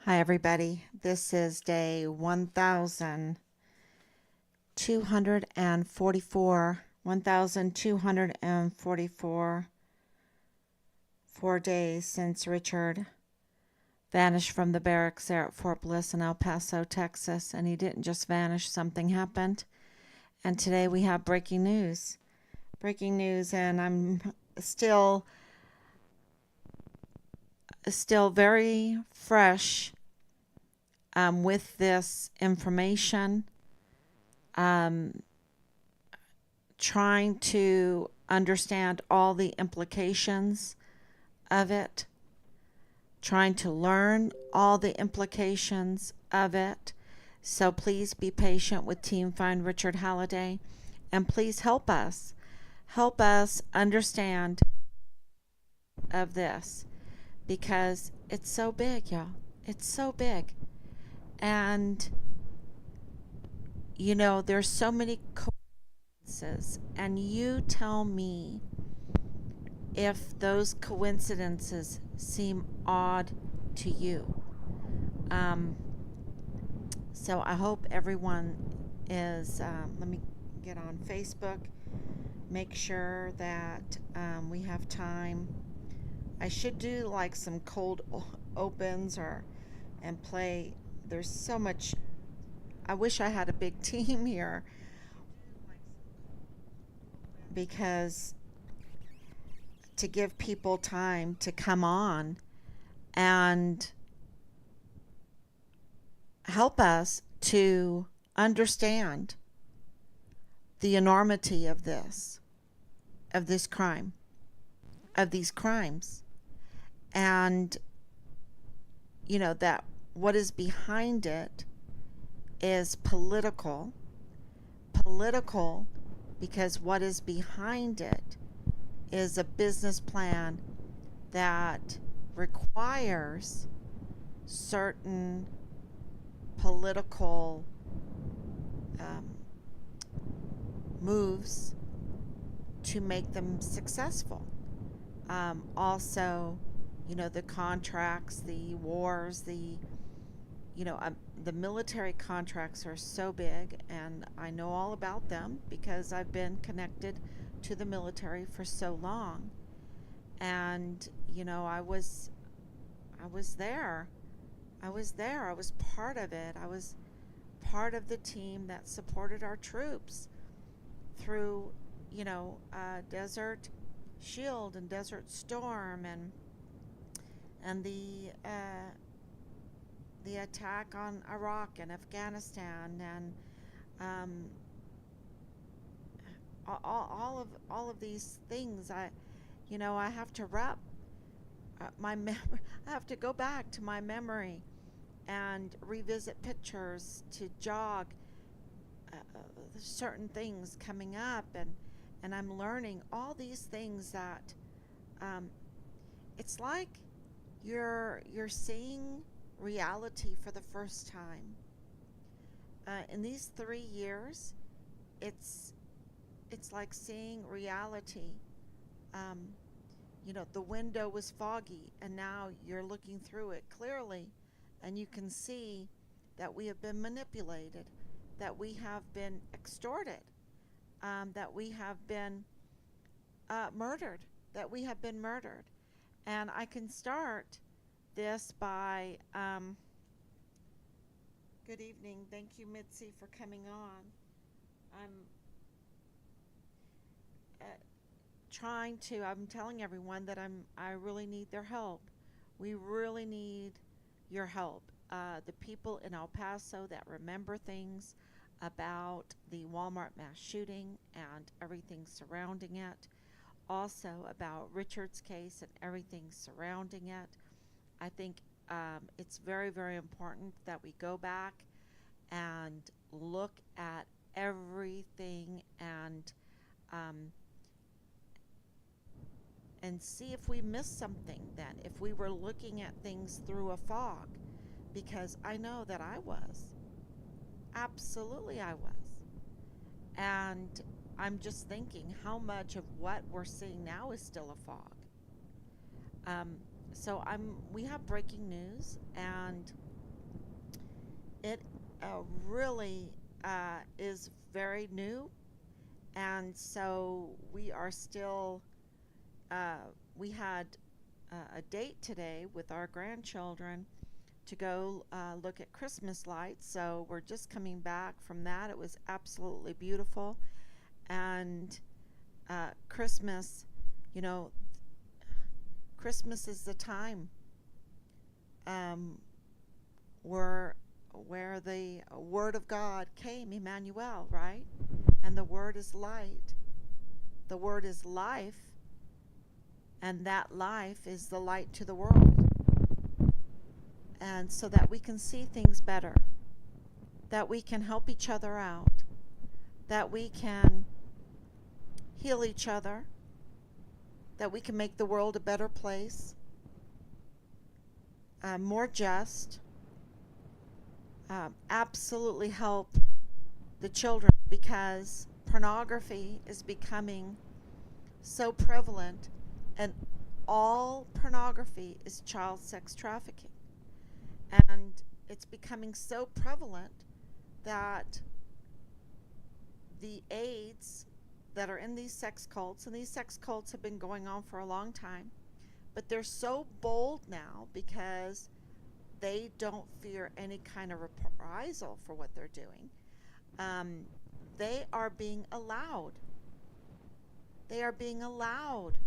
Hi, everybody. This is day 1244. 1244 4 days since Richard vanished from the barracks there at Fort Bliss in El Paso, Texas. And he didn't just vanish, something happened. And today we have breaking news. Breaking news, and I'm still very fresh with this information. Um, Trying to understand all the implications of it, trying to learn all the implications of it. So please be patient with Team Find Richard Halliday, and please help us. Help us understand of this because it's so big, y'all. It's so big. And there's so many coincidences, and you tell me if those coincidences seem odd to you. Um, so I hope everyone is, let me get on Facebook, make sure that we have time. I should do like some cold opens and play. There's so much. I wish I had a big team here because to give people time to come on and help us to understand the enormity of this crime, of these crimes, and that what is behind it is political, because what is behind it is a business plan that requires certain political um, moves to make them successful. Also, the contracts, the wars, the military contracts are so big, and I know all about them because I've been connected to the military for so long. And I was there. I was there. I was part of it. I was part of the team that supported our troops through, Desert Shield and Desert Storm and the attack on Iraq and Afghanistan, and um, all of these things. I have to wrap I have to go back to my memory and revisit pictures to jog certain things coming up, and I'm learning all these things that um, it's like you're seeing reality for the first time. In these 3 years, it's it's like seeing reality. Um, the window was foggy, and now you're looking through it clearly, and you can see that we have been manipulated, that we have been extorted, that we have been murdered, that we have been murdered. And I can start this by good evening. Thank you, Mitzi, for coming on. I'm uh, I'm telling everyone that I really need their help. We really need your help. The people in El Paso that remember things about the Walmart mass shooting and everything surrounding it, also about Richard's case and everything surrounding it. I think it's very, very important that we go back and look at everything um, and see if we missed something then, if we were looking at things through a fog, because I know that I was. Absolutely, I was. And I'm just thinking how much of what we're seeing now is still a fog. Um, so we have breaking news, and it really is very new, and so we are still. We had a date today with our grandchildren to go look at Christmas lights. So we're just coming back from that. It was absolutely beautiful, and Christmas, you know, Christmas is the time um, where where the Word of God came, Emmanuel, right? And the Word is light. The Word is life, and that life is the light to the world. And so that we can see things better, that we can help each other out, that we can heal each other, that we can make the world a better place, more just, absolutely help the children, because pornography is becoming so prevalent, and all pornography is child sex trafficking. And it's becoming so prevalent that the aides that are in these sex cults, and these sex cults have been going on for a long time, but they're so bold now because they don't fear any kind of reprisal for what they're doing. Um, they are being allowed. They are being allowed.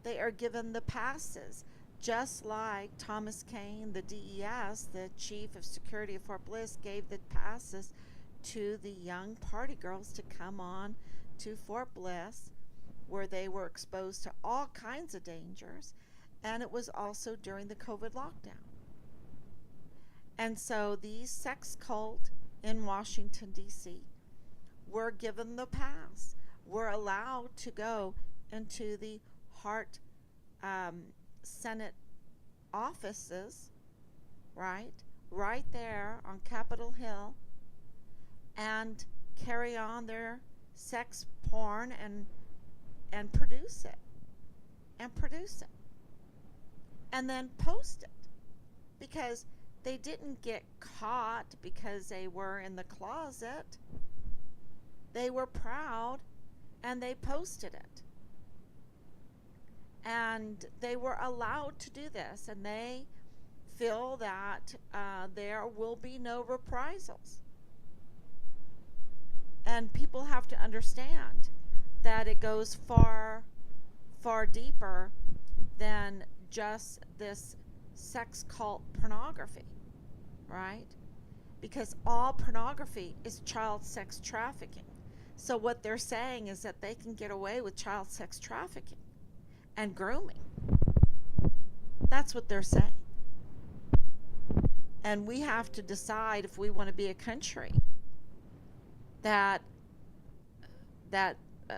They are given the passes, just like Thomas Kane, the DES, the chief of security of Fort Bliss, gave the passes to the young party girls to come on to Fort Bliss, where they were exposed to all kinds of dangers. And it was also during the COVID lockdown. And so these sex cult in Washington, D.C. were given the pass, were allowed to go into the Hart Senate offices, right there on Capitol Hill, and carry on their sex porn and produce it, and then post it, because they didn't get caught because they were in the closet. They were proud, and they posted it. And they were allowed to do this, and they feel that there will be no reprisals. And people have to understand that it goes far, far deeper than just this sex cult pornography, right? Because all pornography is child sex trafficking. So what they're saying is that they can get away with child sex trafficking and grooming. That's what they're saying. And we have to decide if we want to be a country that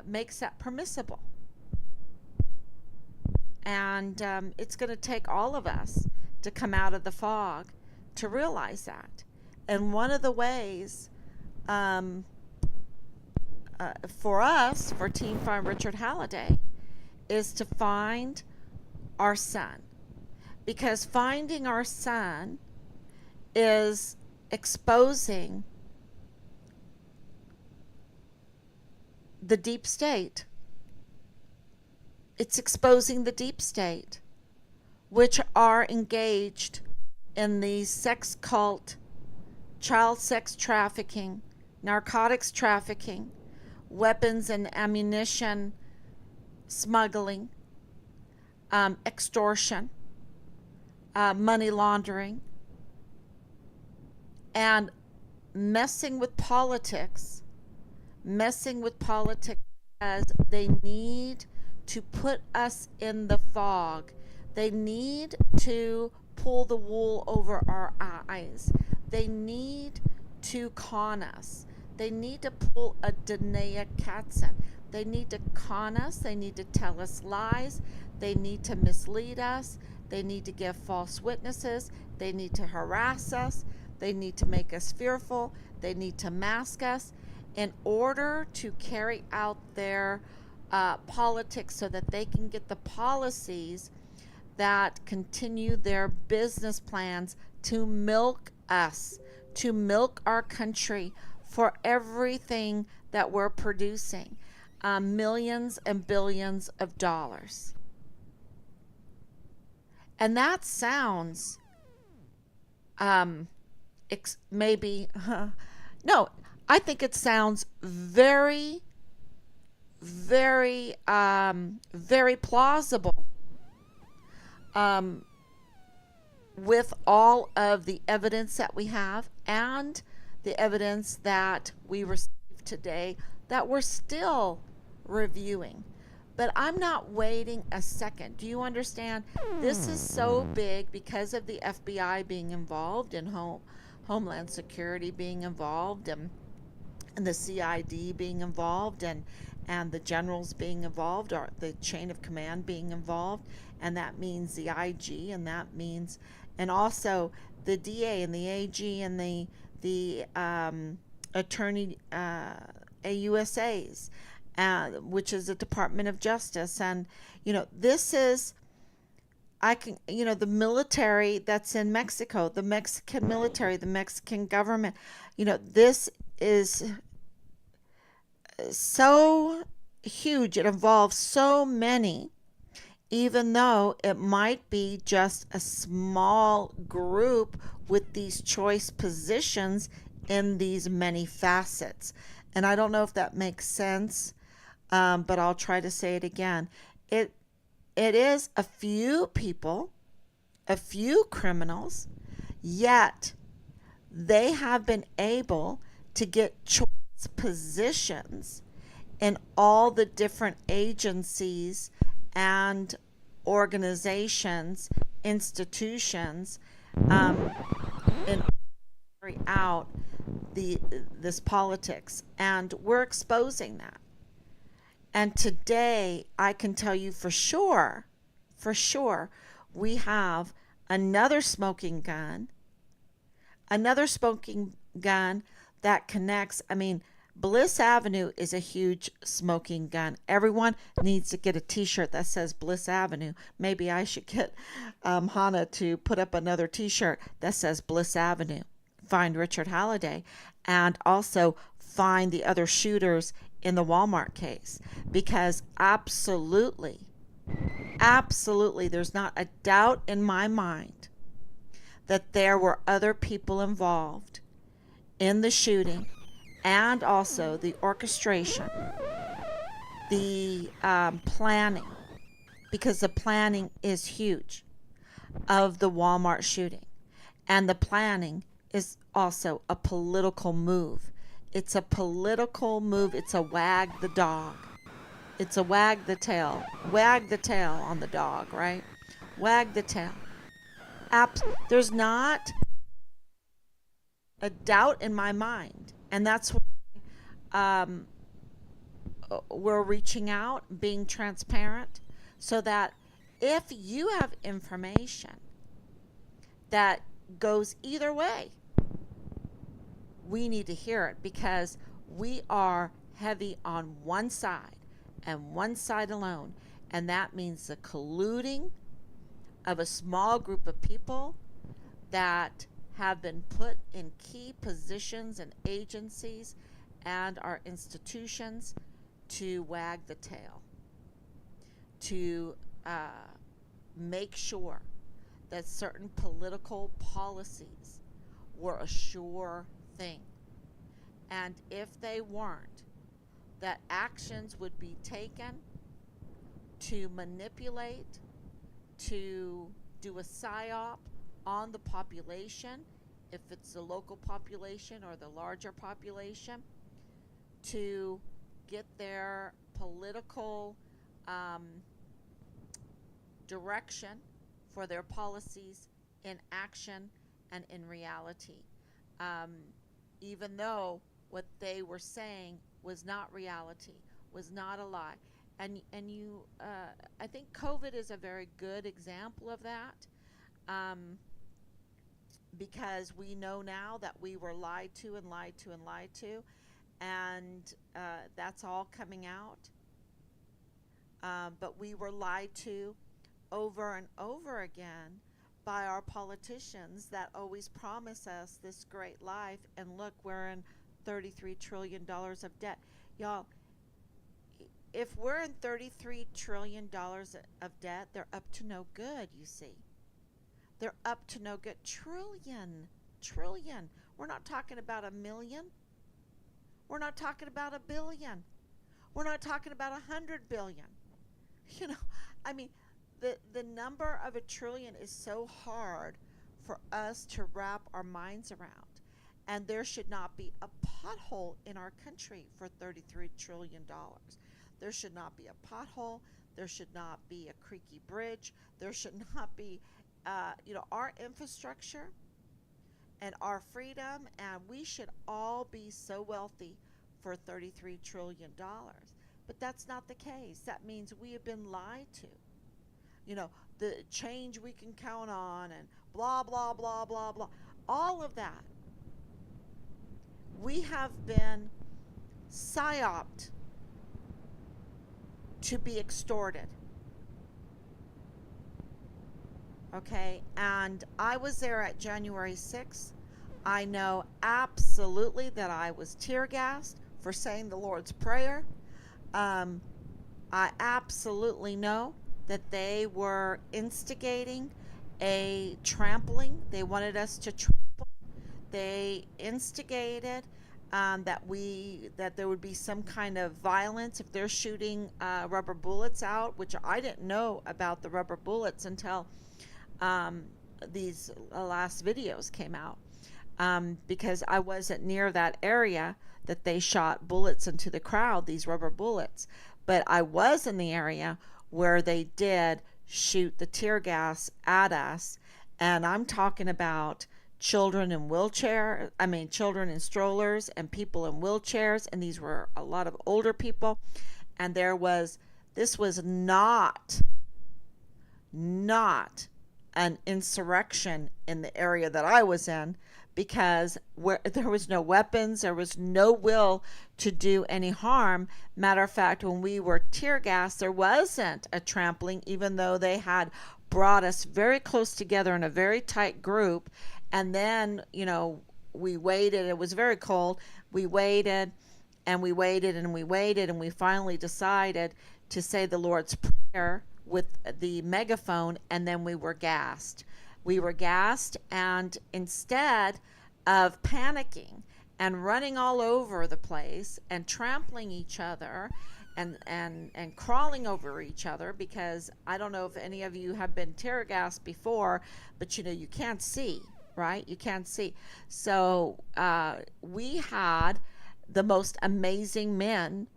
makes that permissible. And it's going to take all of us to come out of the fog to realize that. And one of the ways for us, for Team Farm Richard Halliday, is to find our son. Because finding our son is exposing the deep state. It's exposing the deep state, which are engaged in the sex cult, child sex trafficking, narcotics trafficking, weapons and ammunition smuggling, extortion, money laundering, and messing with politics as they need to put us in the fog. They need to pull the wool over our eyes. They need to con us. They need to pull a Danae Katzen. They need to con us. They need to tell us lies. They need to mislead us. They need to give false witnesses. They need to harass us. They need to make us fearful. They need to mask us in order to carry out their politics, so that they can get the policies that continue their business plans to milk us, to milk our country for everything that we're producing, millions and billions of dollars. And that sounds um, maybe, no, I think it sounds very, very, very plausible, um, with all of the evidence that we have and the evidence that we received today that we're still reviewing. But I'm not waiting a second. Do you understand? This is so big because of the FBI being involved and Homeland Security being involved, and the CID being involved, and the generals being involved, or the chain of command being involved, and that means the IG, and that means, and also the DA and the AG and the attorney, AUSAs, which is the Department of Justice. And this is, I can, the military that's in Mexico, the Mexican military, the Mexican government. This is so huge. It involves so many, even though it might be just a small group with these choice positions in these many facets. And I don't know if that makes sense, but I'll try to say it again. It is a few people, a few criminals, yet they have been able to get choice positions in all the different agencies and organizations, institutions, in carry out this politics, and we're exposing that. And today, I can tell you for sure, we have another smoking gun, that connects. I mean, Bliss Avenue is a huge smoking gun. Everyone needs to get a t-shirt that says Bliss Avenue. Maybe I should get Hannah to put up another t-shirt that says Bliss Avenue. Find Richard Halliday, and also find the other shooters in the Walmart case, because absolutely, there's not a doubt in my mind that there were other people involved in the shooting, and also the orchestration, the planning, because the planning is huge, of the Walmart shooting. And the planning is also a political move. It's a political move. It's a wag the dog. It's a wag the tail. Wag the tail on the dog, right? Wag the tail. There's not a doubt in my mind. And that's why we're reaching out, being transparent, so that if you have information that goes either way, we need to hear it, because we are heavy on one side and one side alone. And that means the colluding of a small group of people that have been put in key positions and agencies and our institutions to wag the tail, to make sure that certain political policies were a sure thing. And if they weren't, that actions would be taken to manipulate, to do a psyop on the population, if it's the local population or the larger population, to get their political direction for their policies in action and in reality, even though what they were saying was not reality, was not a lie. And you, I think COVID is a very good example of that, because we know now that we were lied to and lied to and lied to, and that's all coming out. But we were lied to over and over again by our politicians that always promise us this great life, and look, we're in $33 trillion of debt. Y'all, if we're in $33 trillion of debt, they're up to no good, you see. They're up to no good. Trillion. We're not talking about a million. We're not talking about a billion. We're not talking about 100 billion. You know, I mean, the number of a trillion is so hard for us to wrap our minds around. And there should not be a pothole in our country for $33 trillion. There should not be a pothole. There should not be a creaky bridge. There should not be, our infrastructure and our freedom. And we should all be so wealthy for $33 trillion. But that's not the case. That means we have been lied to. The change we can count on and blah, blah, blah, blah, blah. All of that. We have been psyoped to be extorted. Okay? And I was there at January 6th. I know absolutely that I was tear gassed for saying the Lord's Prayer. I absolutely know that they were instigating a trampling. They wanted us to trample. They instigated that there would be some kind of violence if they're shooting rubber bullets out, which I didn't know about the rubber bullets until these last videos came out, because I wasn't near that area that they shot bullets into the crowd, these rubber bullets. But I was in the area where they did shoot the tear gas at us. And I'm talking about children in strollers and people in wheelchairs. And these were a lot of older people. And this was not an insurrection in the area that I was in, because there was no weapons, there was no will to do any harm. Matter of fact, when we were tear gassed, there wasn't a trampling, even though they had brought us very close together in a very tight group. And then, we waited. It was very cold. We waited and we waited and we waited, and we finally decided to say the Lord's Prayer with the megaphone, and then we were gassed. And instead of panicking and running all over the place and trampling each other and crawling over each other, because I don't know if any of you have been tear gassed before, but you can't see, right? You can't see. So we had the most amazing men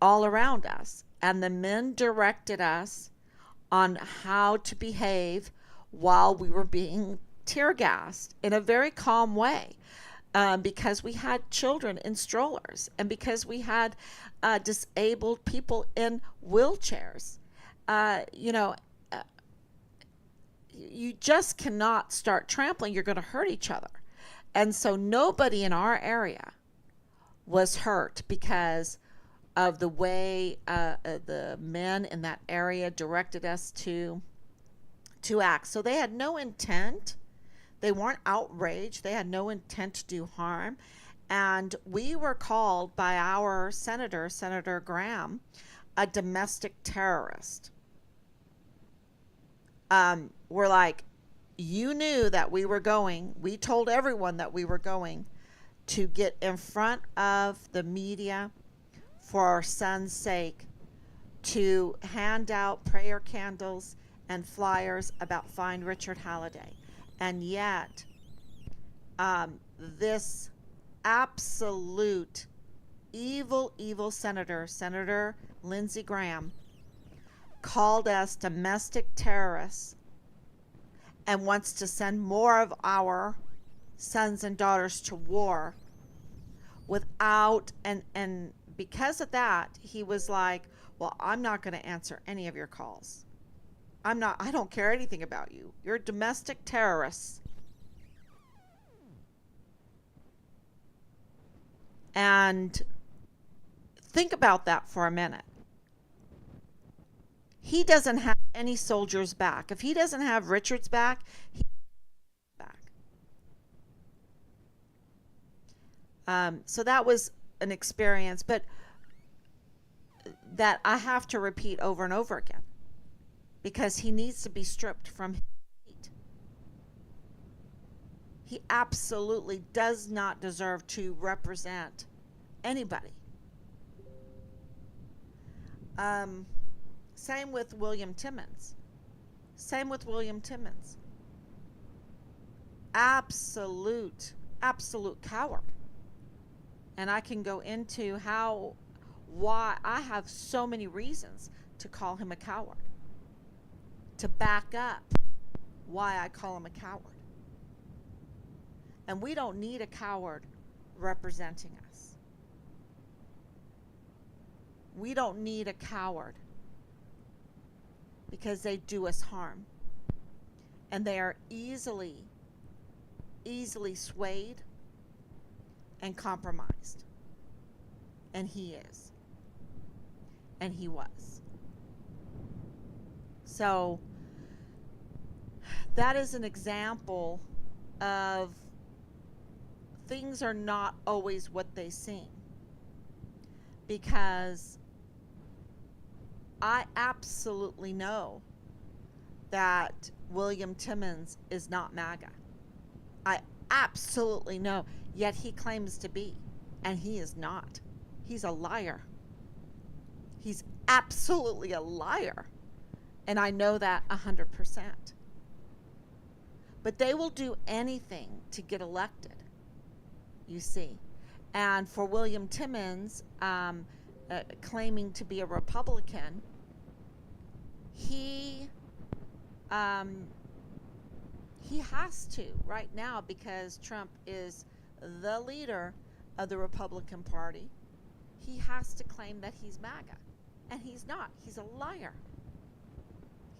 all around us, and the men directed us on how to behave while we were being tear gassed in a very calm way, because we had children in strollers and because we had disabled people in wheelchairs. You just cannot start trampling. You're going to hurt each other. And so nobody in our area was hurt because of the way the men in that area directed us to act. So they had no intent. They weren't outraged. They had no intent to do harm. And we were called by our Senator Graham, a domestic terrorist. We're like, you knew that we told everyone that we were going to get in front of the media for our son's sake, to hand out prayer candles and flyers about Find Richard Halliday. And yet, this absolute evil Senator Lindsey Graham, called us domestic terrorists and wants to send more of our sons and daughters to war without, and because of that, he was like, well, I'm not going to answer any of your calls. I don't care anything about you. You're domestic terrorists. And think about that for a minute. He doesn't have any soldier's back. If he doesn't have Richard's back, he's back. So that was an experience, but that I have to repeat over and over again, because he needs to be stripped from his seat. He absolutely does not deserve to represent anybody. Same with William Timmons. Same with William Timmons. Absolute coward. And I can go into why I have so many reasons to call him a coward, to back up why I call him a coward. And we don't need a coward representing us. We don't need a coward, because they do us harm. And they are easily swayed and compromised. And he is. And he was. So that is an example of things are not always what they seem. Because I absolutely know that William Timmons is not MAGA. I absolutely know. Yet he claims to be. And he is not. He's a liar. He's absolutely a liar. And I know that 100%. But they will do anything to get elected, you see. And for William Timmons, claiming to be a Republican, he has to right now, because Trump is the leader of the Republican Party. He has to claim that he's MAGA. And he's not. He's a liar.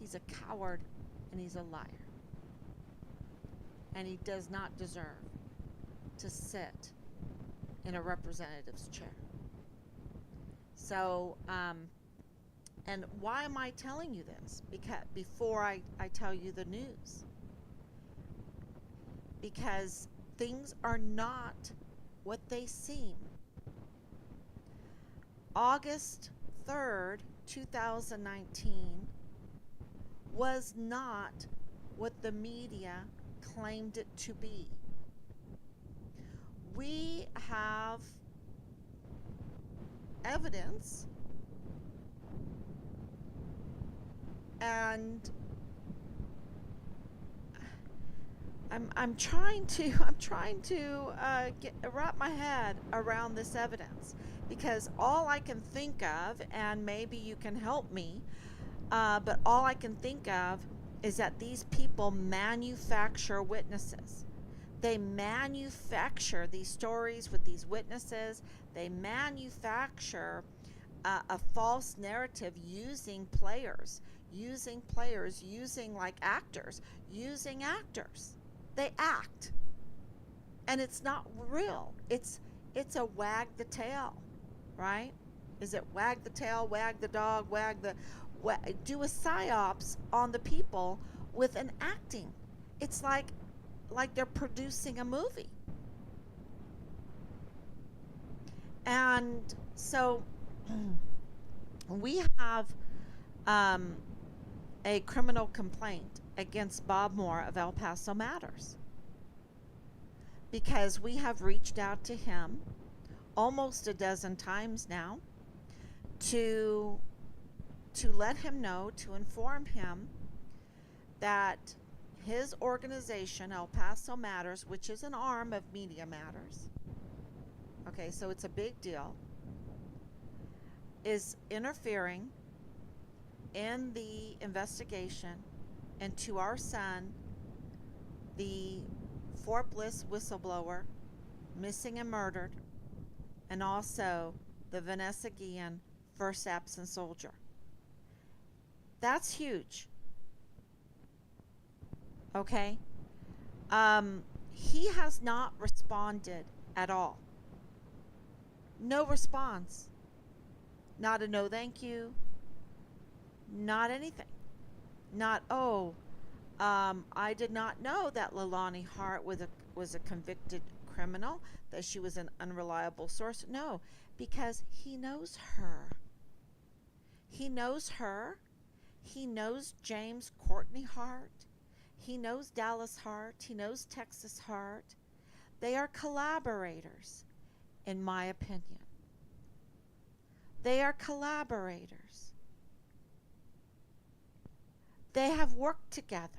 He's a coward, and he's a liar. And he does not deserve to sit in a representative's chair. So, and why am I telling you this? Because before I tell you the news. Because things are not what they seem. August 3rd, 2019 was not what the media claimed it to be. We have evidence, and I'm trying to wrap my head around this evidence, because all I can think of, and maybe you can help me, but all I can think of is that these people manufacture witnesses. They manufacture these stories with these witnesses. They manufacture a false narrative using players, using like actors, using actors. They act. And it's not real. It's a wag the tail, right? Is it wag the tail, wag the dog, do a psyops on the people with an acting. It's like they're producing a movie. And so we have a criminal complaint against Bob Moore of El Paso Matters, because we have reached out to him almost a dozen times now to let him know, to inform him that his organization, El Paso Matters, which is an arm of Media Matters, okay, so it's a big deal, is interfering in the investigation into our son, the Fort Bliss whistleblower, missing and murdered, and also the Vanessa Guillen first absent soldier. That's huge. Okay? He has not responded at all. No response. Not a no thank you. Not anything. Not, I did not know that Leilani Hart was a convicted criminal, that she was an unreliable source. No, because he knows her. He knows her. He knows James Courtney Hart. He knows Dallas Hart. He knows Texas Hart. They are collaborators, in my opinion. They are collaborators. They have worked together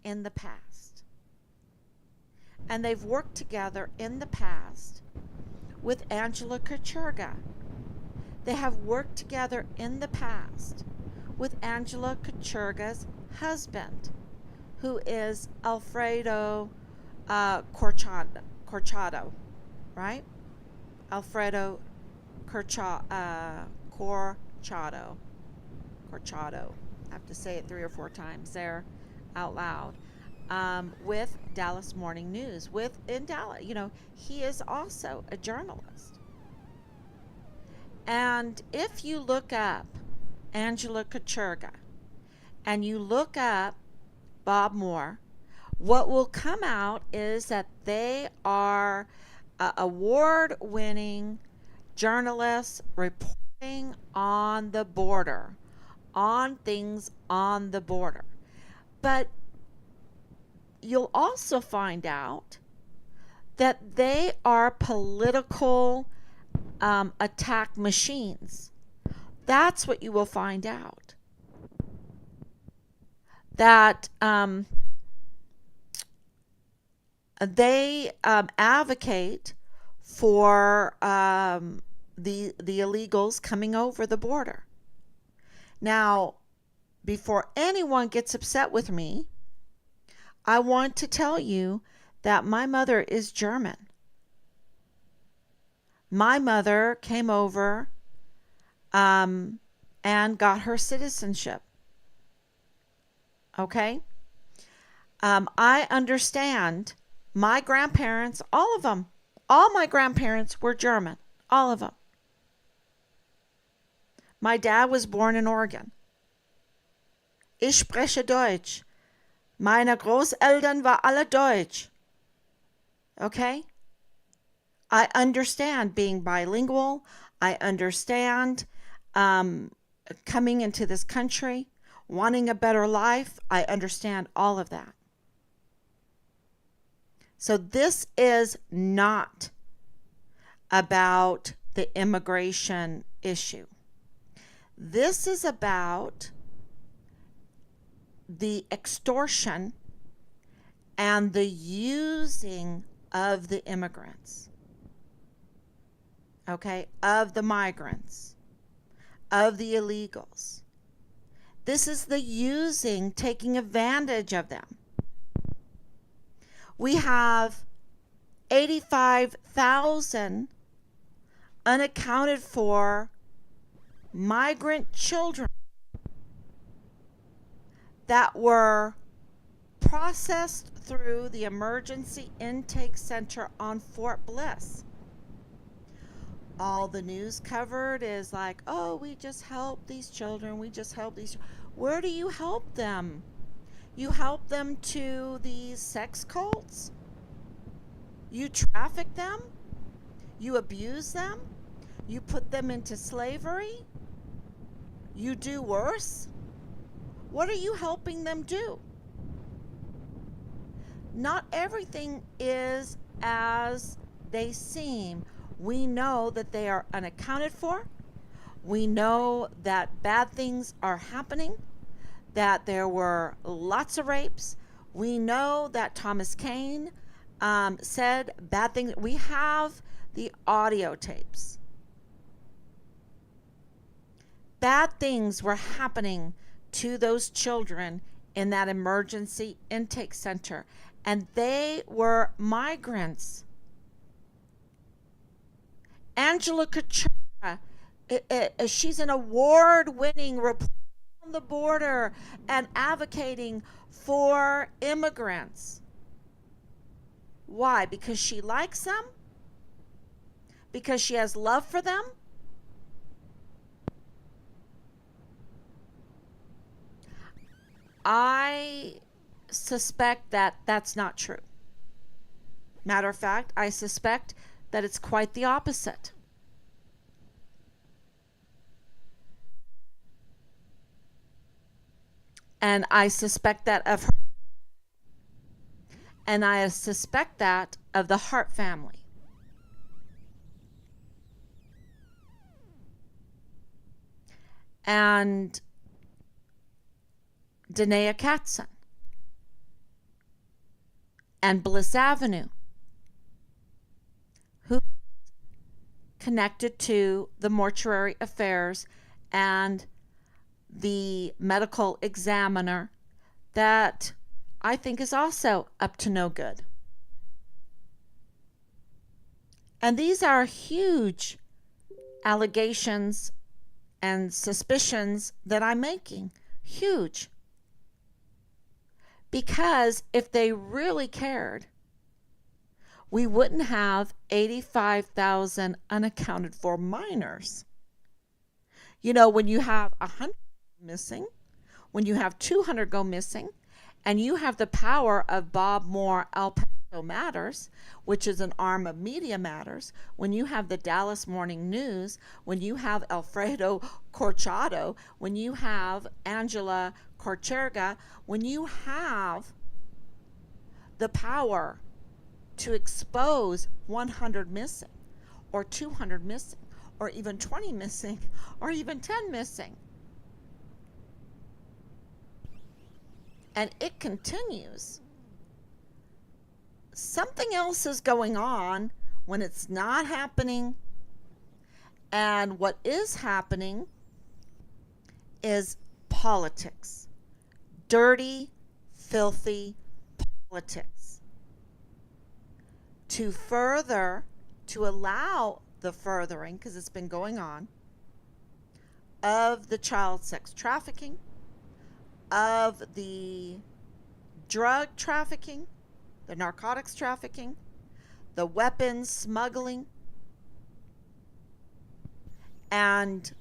in the past. And they've worked together in the past with Angela Kucherga. They have worked together in the past with Angela Kucherga's husband, who is Alfredo Corchado, right? Alfredo Corchado. Corchado. I have to say it 3 or 4 times there out loud. With Dallas Morning News, in Dallas, he is also a journalist. And if you look up Angela Kucherga and you look up Bob Moore, what will come out is that they are award-winning journalists reporting on the border, on things on the border. But you'll also find out that they are political attack machines. That's what you will find out. That they advocate for the illegals coming over the border. Now, before anyone gets upset with me, I want to tell you that my mother is German. My mother came over and got her citizenship. Okay? I understand my grandparents, all of them, all my grandparents were German. All of them. My dad was born in Oregon. Ich spreche Deutsch. Meine Großeltern war alle Deutsch. Okay? I understand being bilingual. I understand coming into this country, wanting a better life. I understand all of that. So this is not about the immigration issue. This is about the extortion and the using of the immigrants, okay, of the migrants, of the illegals. This is the using, taking advantage of them. We have 85,000 unaccounted for migrant children that were processed through the emergency intake center on Fort Bliss. All the news covered is like, oh, we just help these children. We just help these. Where do you help them? You help them to these sex cults? You traffic them? You abuse them? You put them into slavery? You do worse? What are you helping them do? Not everything is as they seem. We know that they are unaccounted for. We know that bad things are happening, that there were lots of rapes. We know that Thomas Kane said bad things. We have the audio tapes. Bad things were happening to those children in that emergency intake center, and they were migrants. Angela Kucherga, she's an award-winning reporter on the border and advocating for immigrants. Why? Because she likes them? Because she has love for them? I suspect that that's not true. Matter of fact, I suspect that it's quite the opposite. And I suspect that of her, and I suspect that of the Hart family. And Danae Katzen and Bliss Avenue, who connected to the mortuary affairs and the medical examiner that I think is also up to no good. And these are huge allegations and suspicions that I'm making. Huge. Because if they really cared, we wouldn't have 85,000 unaccounted for minors. You know, when you have 100 missing, when you have 200 go missing, and you have the power of Bob Moore El Paso Matters, which is an arm of Media Matters, when you have the Dallas Morning News, when you have Alfredo Corchado, when you have Angela Corcherga, when you have the power to expose 100 missing, or 200 missing, or even 20 missing, or even 10 missing. And it continues. Something else is going on when it's not happening. And what is happening is politics. Dirty, filthy politics. To allow the furthering, because it's been going on, of the child sex trafficking, of the drug trafficking, the narcotics trafficking, the weapons smuggling, and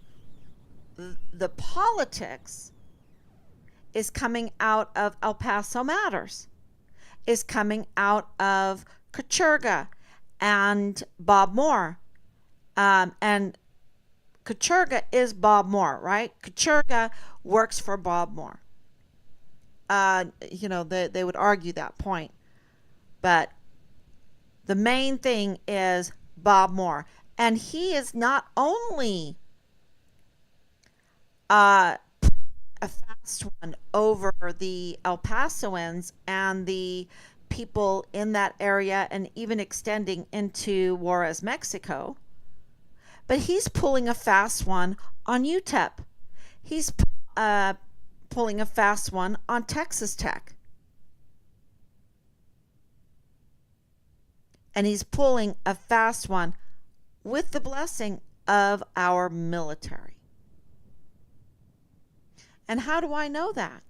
the politics is coming out of El Paso Matters, is coming out of Kacherga and Bob Moore. And Kacherga is Bob Moore, right? Kacherga works for Bob Moore. They would argue that point. But the main thing is Bob Moore. And he is not only a fast one over the El Pasoans and the people in that area and even extending into Juarez, Mexico, but he's pulling a fast one on UTEP. He's pulling a fast one on Texas Tech. And he's pulling a fast one with the blessing of our military. And how do I know that?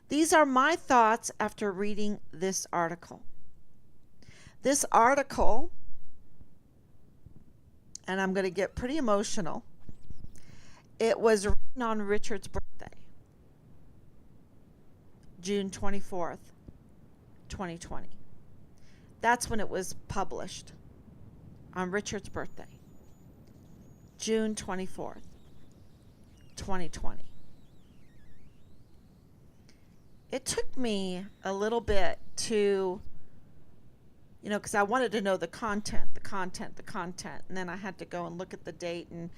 These are my thoughts after reading this article. This article, and I'm going to get pretty emotional, it was written on Richard's birthday, June 24th, 2020. That's when it was published, on Richard's birthday, June 24th, 2020. It took me a little bit to, because I wanted to know the content. And then I had to go and look at the date and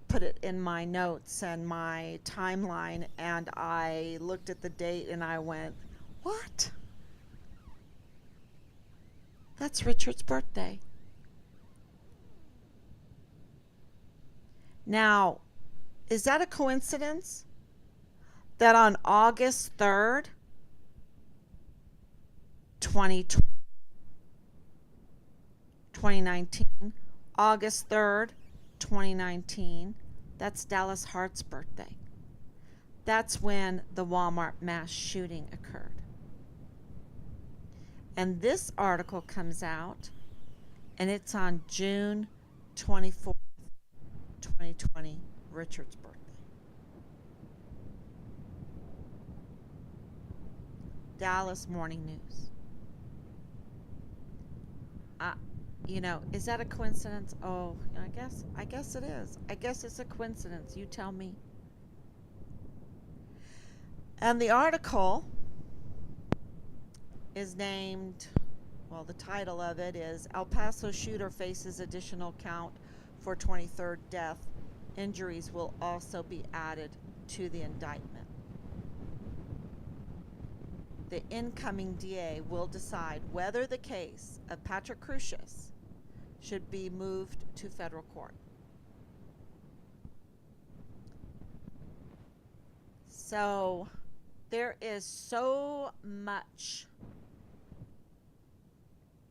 put it in my notes and my timeline. And I looked at the date and I went, what? That's Richard's birthday. Now, is that a coincidence that on August 3rd, 2019, August 3rd, 2019, that's Dallas Hart's birthday. That's when the Walmart mass shooting occurred. And this article comes out, and it's on June 24th, 2020, Richard's birthday. Dallas Morning News. Uh, is that a coincidence? Oh, I guess it is. I guess it's a coincidence. You tell me. And the article is named, well, the title of it is El Paso Shooter Faces Additional Count for 23rd Death. Injuries will also be added to the indictment. The incoming DA will decide whether the case of Patrick Crusius should be moved to federal court. So there is so much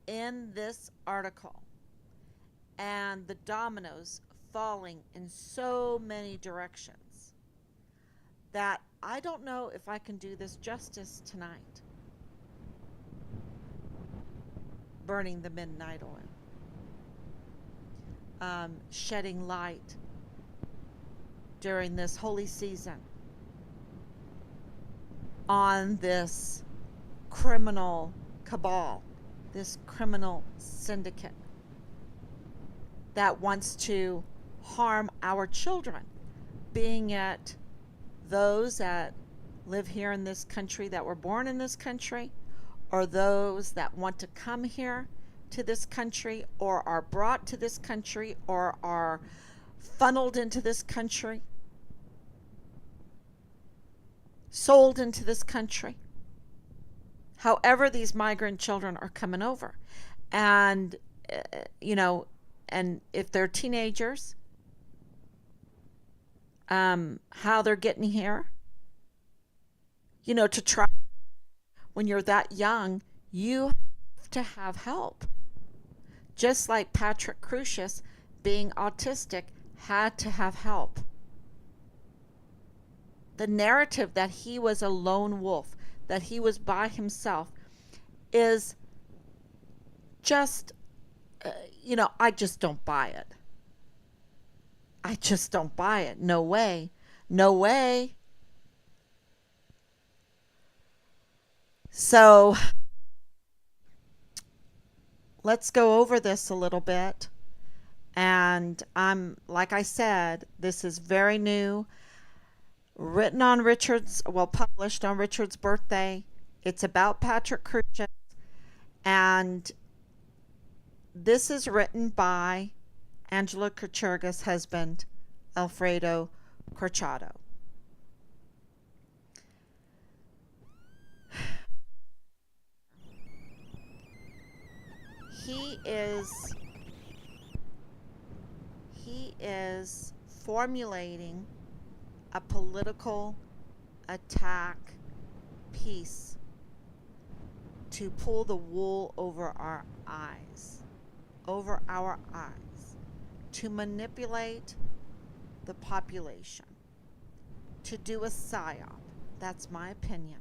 in this article, and the dominoes falling in so many directions, that I don't know if I can do this justice tonight. Burning the midnight oil. Shedding light during this holy season on this criminal cabal, this criminal syndicate that wants to harm our children, being it those that live here in this country, that were born in this country, or those that want to come here to this country, or are brought to this country, or are funneled into this country, sold into this country. However, these migrant children are coming over. And, and if they're teenagers, how they're getting here, to try. When you're that young, you have to have help. Just like Patrick Crusius, being autistic, had to have help. The narrative that he was a lone wolf, that he was by himself, is just, I just don't buy it. I just don't buy it. No way. No way. So let's go over this a little bit. And like I said, this is very new. Published on Richard's birthday. It's about Patrick Crusius. And this is written by Angela Kucherga's husband, Alfredo Corchado. He is formulating a political attack piece to pull the wool over our eyes, to manipulate the population, to do a psyop. That's my opinion.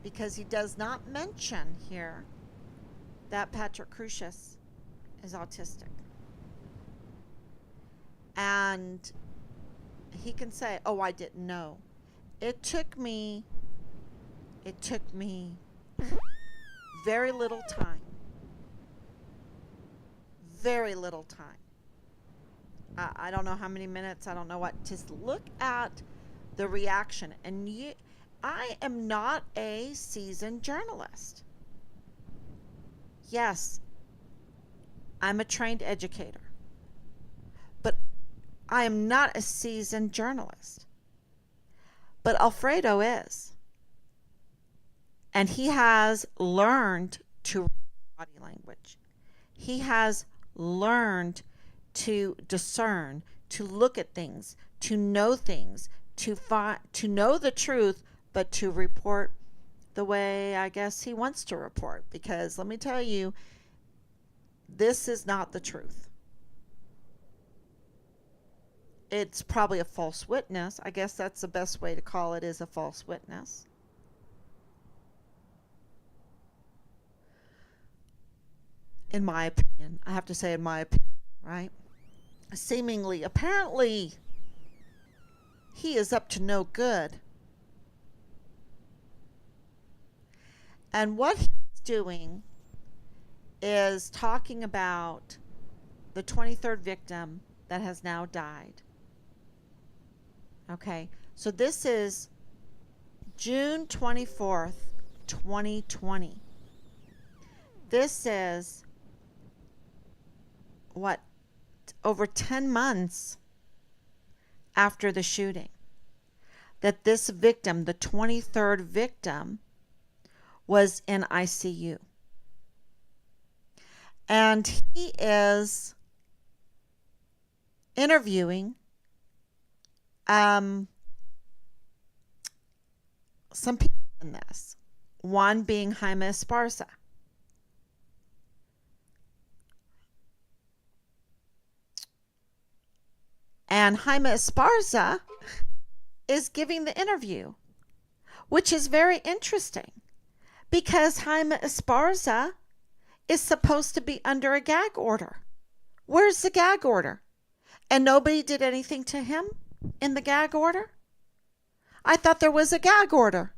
Because he does not mention here that Patrick Crusius is autistic. And he can say, oh, I didn't know. It took me very little time. Very little time. I don't know how many minutes, I don't know what. Just look at the reaction. And I am not a seasoned journalist. Yes, I'm a trained educator. But I am not a seasoned journalist. But Alfredo is. And he has learned to read body language. He has learned to discern, to look at things, to know things, to know the truth, but to report the way I guess he wants to report. Because let me tell you, this is not the truth. It's probably a false witness. I guess that's the best way to call it, is a false witness. In my opinion. I have to say in my opinion, right? Seemingly, apparently, he is up to no good. And what he's doing is talking about the 23rd victim that has now died. Okay, so this is June 24th, 2020. This is what, over 10 months after the shooting, that this victim, the 23rd victim, was in ICU. And he is interviewing some people in this. One being Jaime Esparza. And Jaime Esparza is giving the interview, which is very interesting because Jaime Esparza is supposed to be under a gag order. Where's the gag order? And nobody did anything to him in the gag order? I thought there was a gag order.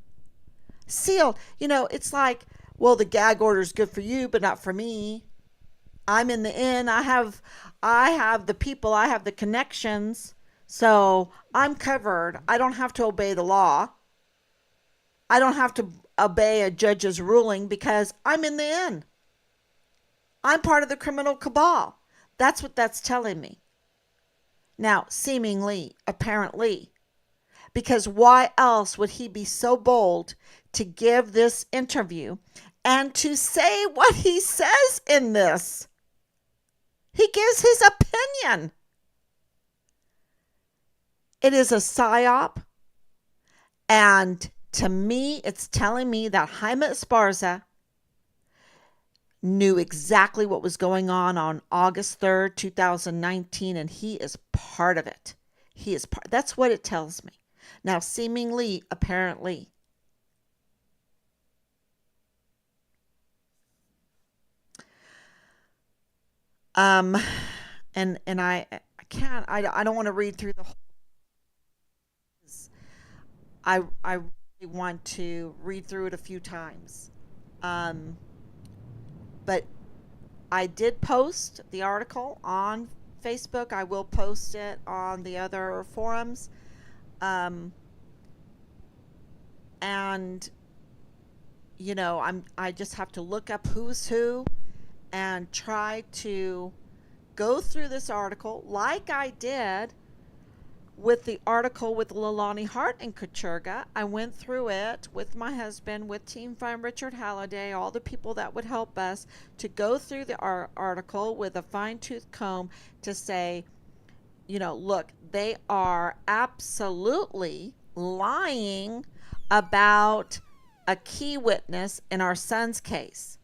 Sealed. You know, it's like, well, the gag order is good for you, but not for me. I'm in the inn. I have the people. I have the connections. So I'm covered. I don't have to obey the law. I don't have to obey a judge's ruling because I'm in the inn. I'm part of the criminal cabal. That's what that's telling me. Now, seemingly, apparently, because why else would he be so bold to give this interview and to say what he says in this? He gives his opinion. It is a psyop. And to me, it's telling me that Jaime Esparza knew exactly what was going on August 3rd, 2019, and he is part of it. He is part. That's what it tells me. Now, seemingly, apparently, and I can't. I don't want to read through the whole. I really want to read through it a few times. But I did post the article on Facebook. I will post it on the other forums. And you know, I just have to look up who's who and try to go through this article like I did with the article with Leilani Hart and Katurga. I went through it with my husband, with Team Find Richard Halliday, all the people that would help us to go through the article with a fine-tooth comb to say, you know, look, they are absolutely lying about a key witness in our son's case,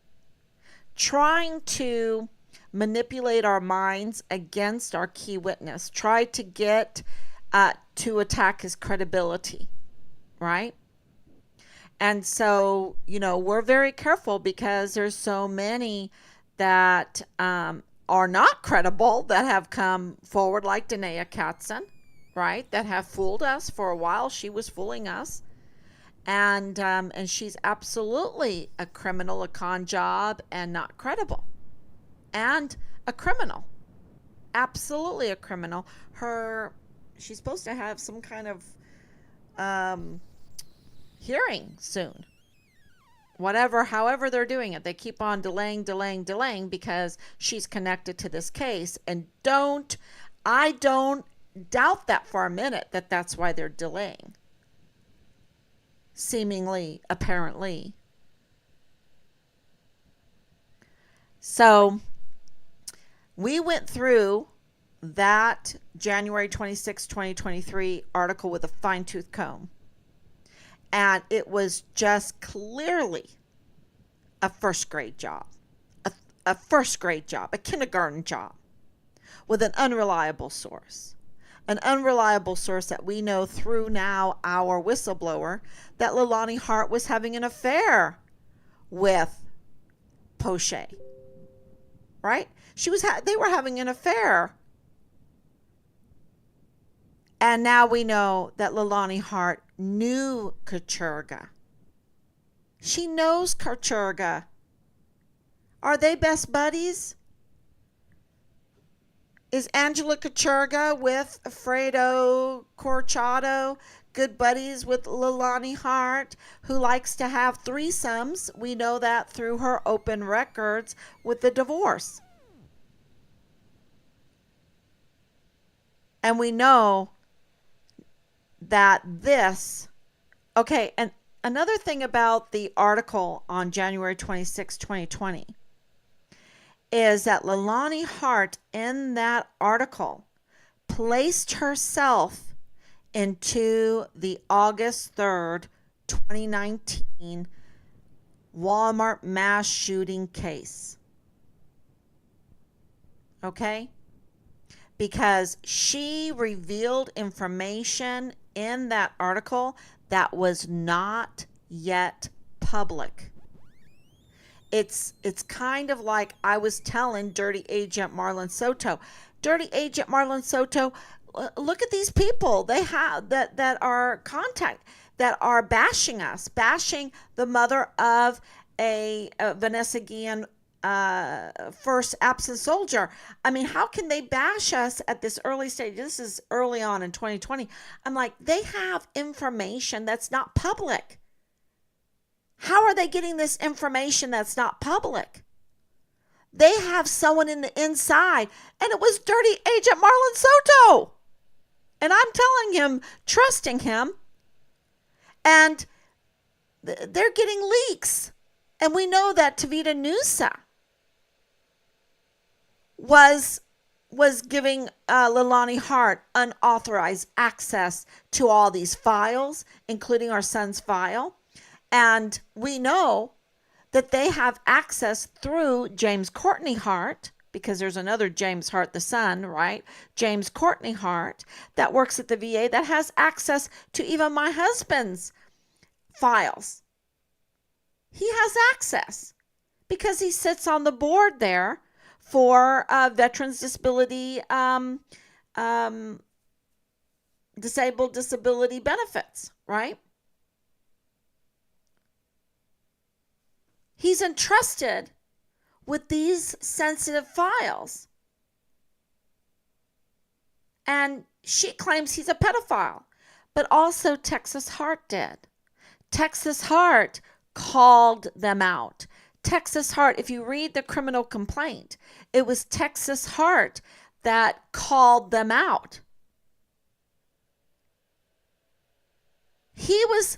trying to manipulate our minds against our key witness, try to get to attack his credibility, right? And so, you know, we're very careful because there's so many that are not credible that have come forward, like Danae Katzen, right? That have fooled us for a while. She was fooling us. And she's absolutely a criminal, a con job, and not credible. And a criminal. Absolutely a criminal. She's supposed to have some kind of hearing soon. However they're doing it. They keep on delaying because she's connected to this case. And I don't doubt that for a minute that that's why they're delaying. Seemingly, apparently. So we went through that January 26, 2023 article with a fine-tooth comb. And it was just clearly a first grade job, a first grade job, a kindergarten job with an unreliable source. An unreliable source that we know through now our whistleblower that Leilani Hart was having an affair with Poche. Right? They were having an affair. And now we know that Leilani Hart knew Katurga. She knows Kachurga. Are they best buddies? Is Angela Kachurga with Fredo Corchado good buddies with Leilani Hart, who likes to have threesomes? We know that through her open records with the divorce. And we know that this. Okay, and another thing about the article on January 26, 2020, is that Leilani Hart in that article placed herself into the August 3rd, 2019 Walmart mass shooting case. Okay? Because she revealed information in that article that was not yet public. It's kind of like I was telling Dirty Agent Marlon Soto. Dirty Agent Marlon Soto, look at these people they have that are that are bashing us, bashing the mother of a Vanessa Guillen first absent soldier. I mean, how can they bash us at this early stage? This is early on in 2020. I'm like, they have information that's not public. How are they getting this information that's not public? They have someone in the inside, and it was Dirty Agent Marlon Soto. And I'm telling him, trusting him, and they're getting leaks. And we know that Tavita Nusa was giving Leilani Hart unauthorized access to all these files, including our son's file. And we know that they have access through James Courtney Hart, because there's another James Hart, the son, right? James Courtney Hart, that works at the VA, that has access to even my husband's files. He has access because he sits on the board there for Veterans Disability, Disabled Disability Benefits, right? He's entrusted with these sensitive files. And she claims he's a pedophile. But also Texas Heart did. Texas Heart called them out. Texas Heart, if you read the criminal complaint, it was Texas Heart that called them out. He was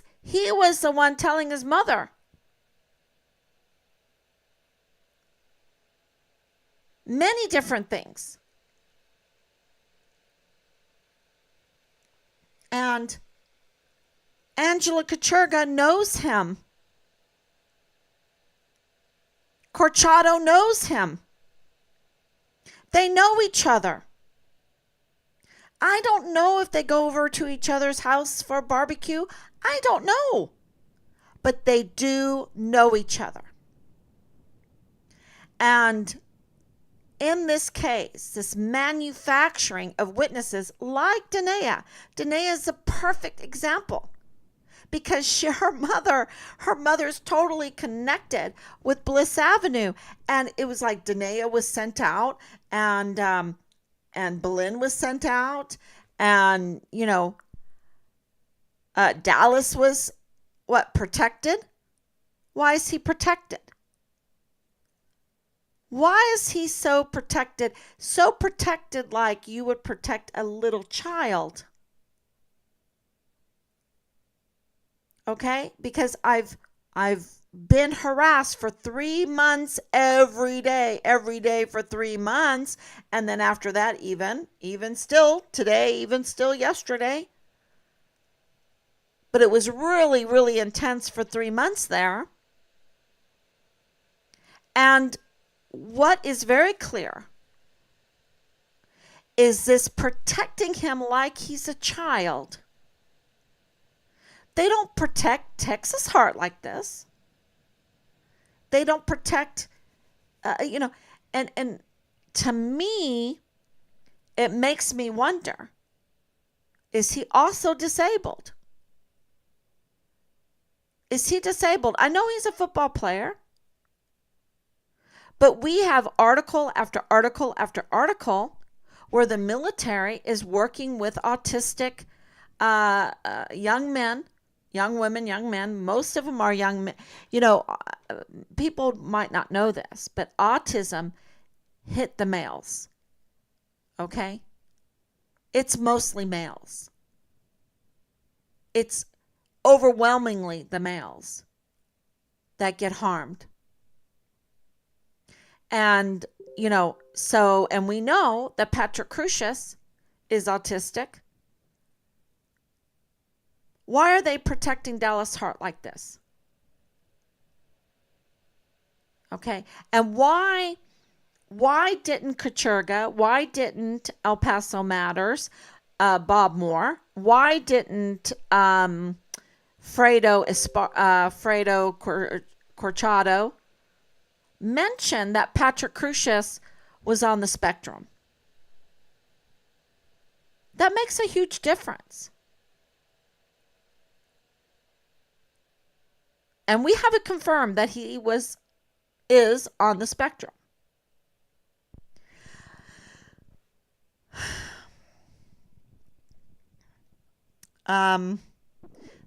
the one telling his mother. Many different things. And Angela Kachurga knows him. Corchado knows him. They know each other. I don't know if they go over to each other's house for a barbecue. I don't know. But they do know each other. And in this case, this manufacturing of witnesses like Danae is a perfect example, because her mother's totally connected with Bliss Avenue. And it was like Danae was sent out, and Belen was sent out, and Dallas was protected. Why is he protected? Why is he so protected? So protected like you would protect a little child. Okay? Because I've been harassed for 3 months every day for 3 months. And then after that, even still today, even still yesterday. But it was really, really intense for 3 months there. And what is very clear is this protecting him like he's a child. They don't protect Texas Heart like this. They don't protect, and to me, it makes me wonder, is he also disabled? Is he disabled? I know he's a football player, but we have article after article after article where the military is working with autistic young men, young women, young men. Most of them are young men. You know, people might not know this, but autism hit the males. Okay? It's mostly males. It's overwhelmingly the males that get harmed. And, and we know that Patrick Crucius is autistic. Why are they protecting Dallas Hart like this? Okay. And why didn't Kacherga? Why didn't El Paso Matters? Bob Moore? Why didn't Fredo Corchado mention that Patrick Crucius was on the spectrum? That makes a huge difference. And we have it confirmed that he is on the spectrum.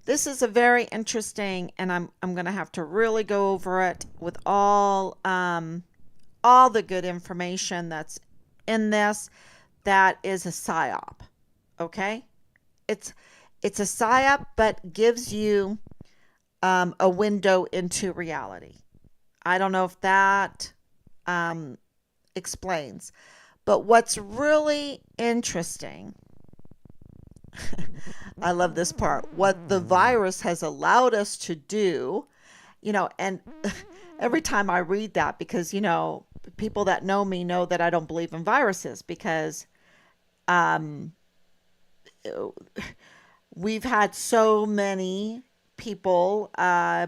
This is a very interesting, and I'm going to have to really go over it with all the good information that's in this. That is a psyop. Okay, it's a psyop, but gives you a window into reality. I don't know if that explains, but what's really interesting. I love this part. What the virus has allowed us to do, and every time I read that, because, people that know me know that I don't believe in viruses because um, we've had so many people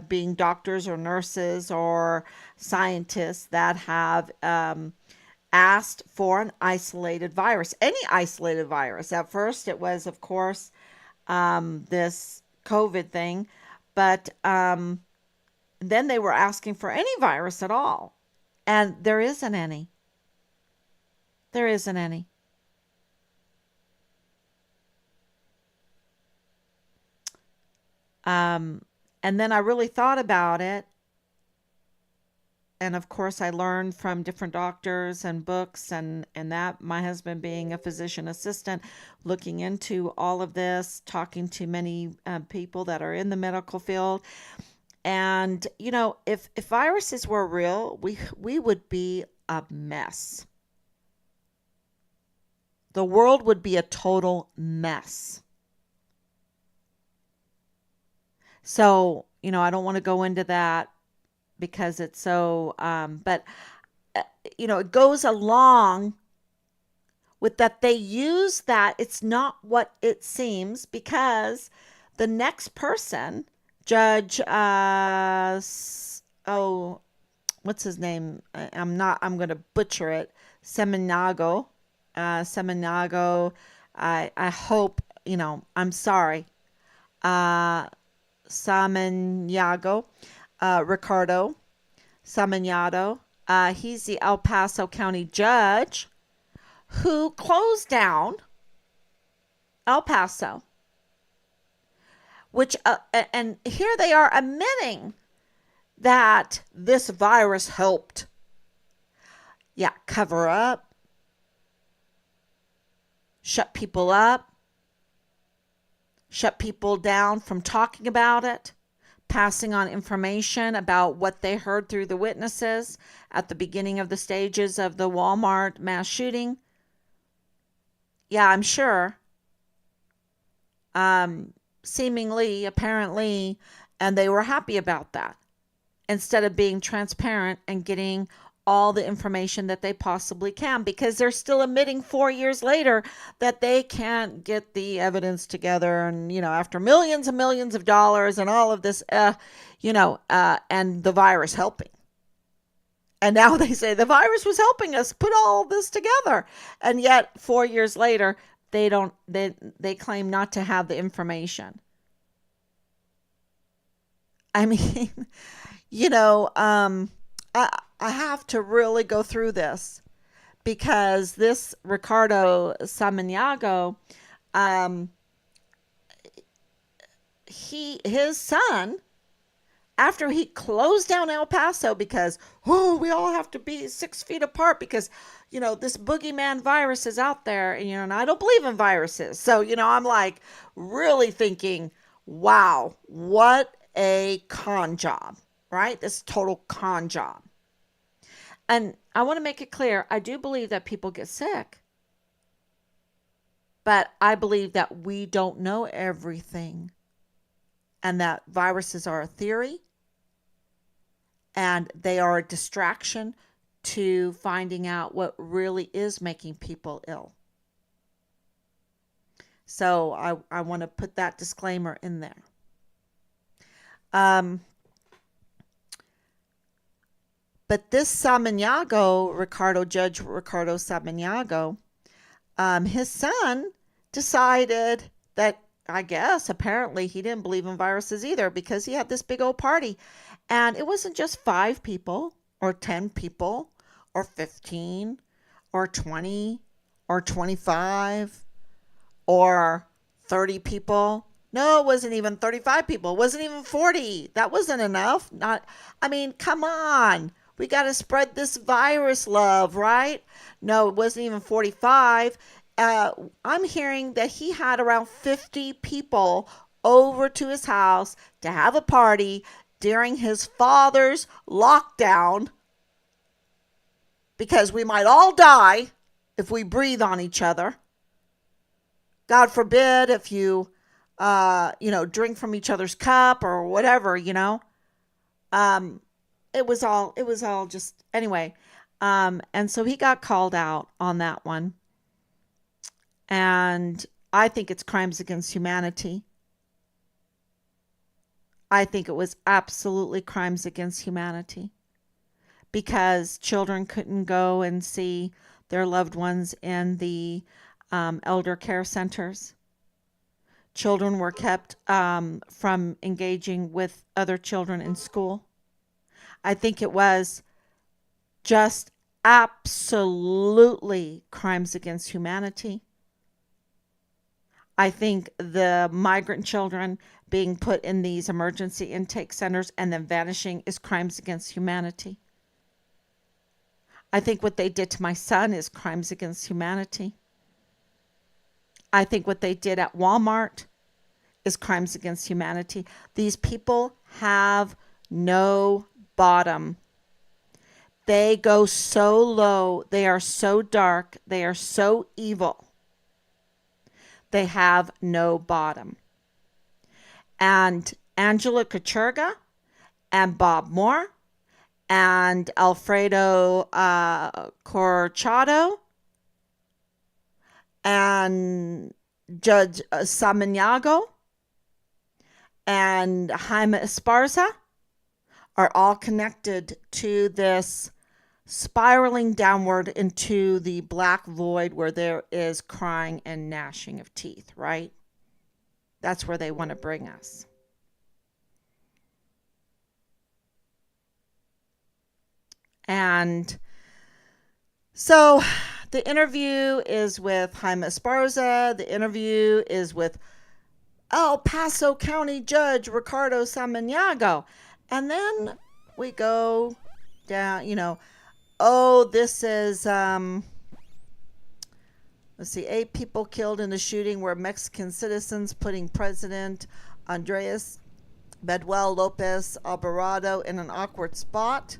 being doctors or nurses or scientists that have asked for an isolated virus, any isolated virus. At first, it was, of course, this COVID thing, but then they were asking for any virus at all, and there isn't any. There isn't any. And then I really thought about it, and of course I learned from different doctors and books, and that my husband being a physician assistant, looking into all of this, talking to many people that are in the medical field. And if viruses were real, we would be a mess. The world would be a total mess. So I don't want to go into that because it's so but it goes along with that. They use that. It's not what it seems, because the next person, Judge oh, what's his name? I'm going to butcher it. Seminago. I hope, I'm sorry. uh Samaniago, Ricardo Samaniato. He's the El Paso County judge who closed down El Paso, which, and here they are admitting that this virus helped, yeah, cover up, shut people up, shut people down from talking about it, passing on information about what they heard through the witnesses at the beginning of the stages of the Walmart mass shooting. Yeah, I'm sure. Seemingly, apparently, and they were happy about that, instead of being transparent and getting all the information that they possibly can, because they're still admitting 4 years later that they can't get the evidence together. And, after millions and millions of dollars and all of this, and the virus helping. And now they say the virus was helping us put all this together. And yet 4 years later, they claim not to have the information. I mean, I, I have to really go through this because this Ricardo Samaniago, um, his son, after he closed down El Paso because, oh, we all have to be 6 feet apart because, this boogeyman virus is out there. And, and I don't believe in viruses. So, I'm like really thinking, wow, what a con job, right? This total con job. And I want to make it clear, I do believe that people get sick, but I believe that we don't know everything and that viruses are a theory and they are a distraction to finding out what really is making people ill. So I want to put that disclaimer in there. Um, but this Judge Ricardo Samaniago, his son decided that, I guess, apparently he didn't believe in viruses either because he had this big old party. And it wasn't just 5 people or 10 people or 15 or 20 or 25 or 30 people. No, it wasn't even 35 people. It wasn't even 40. That wasn't enough. I mean, come on. We got to spread this virus love, right? No, it wasn't even 45. I'm hearing that he had around 50 people over to his house to have a party during his father's lockdown because we might all die if we breathe on each other. God forbid if you, drink from each other's cup or whatever, Um, it was all just, anyway. And so he got called out on that one. And I think it's crimes against humanity. I think it was absolutely crimes against humanity because children couldn't go and see their loved ones in the elder care centers. Children were kept from engaging with other children in school. I think it was just absolutely crimes against humanity. I think the migrant children being put in these emergency intake centers and then vanishing is crimes against humanity. I think what they did to my son is crimes against humanity. I think what they did at Walmart is crimes against humanity. These people have no bottom. They go so low. They are so dark. They are so evil. They have no bottom. And Angela Kachurga and Bob Moore and Alfredo Corchado and Judge Samaniago and Jaime Esparza are all connected to this spiraling downward into the black void where there is crying and gnashing of teeth, right? That's where they want to bring us. And so the interview is with Jaime Esparza. The interview is with El Paso County Judge Ricardo Samaniago. And then we go down, this is, let's see, 8 people killed in a shooting where Mexican citizens putting President Andres Manuel Lopez Alvarado in an awkward spot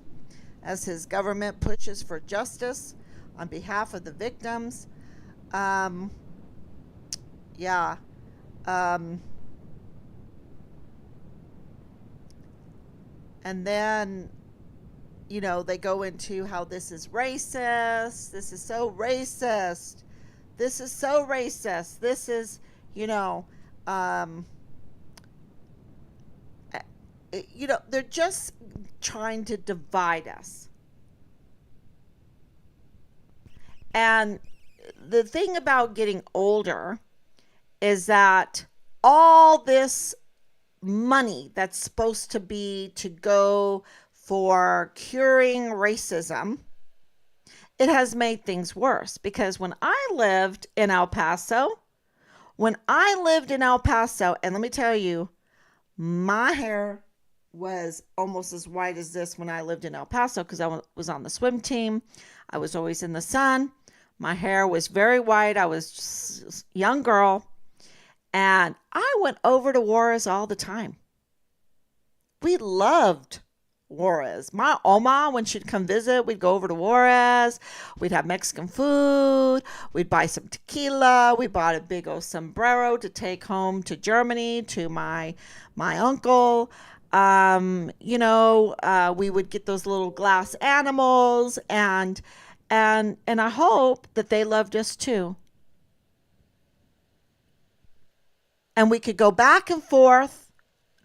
as his government pushes for justice on behalf of the victims. Yeah. And then, they go into how this is racist. This is so racist. This is so racist. This is, they're just trying to divide us. And the thing about getting older is that all this money that's supposed to be to go for curing racism, it has made things worse. Because when I lived in El Paso, and let me tell you, my hair was almost as white as this when I lived in El Paso because I was on the swim team. I was always in the sun. My hair was very white. I was just a young girl. And I went over to Juarez all the time. We loved Juarez. My Oma, when she'd come visit, we'd go over to Juarez. We'd have Mexican food. We'd buy some tequila. We bought a big old sombrero to take home to Germany to my uncle. We would get those little glass animals, and I hope that they loved us too. And we could go back and forth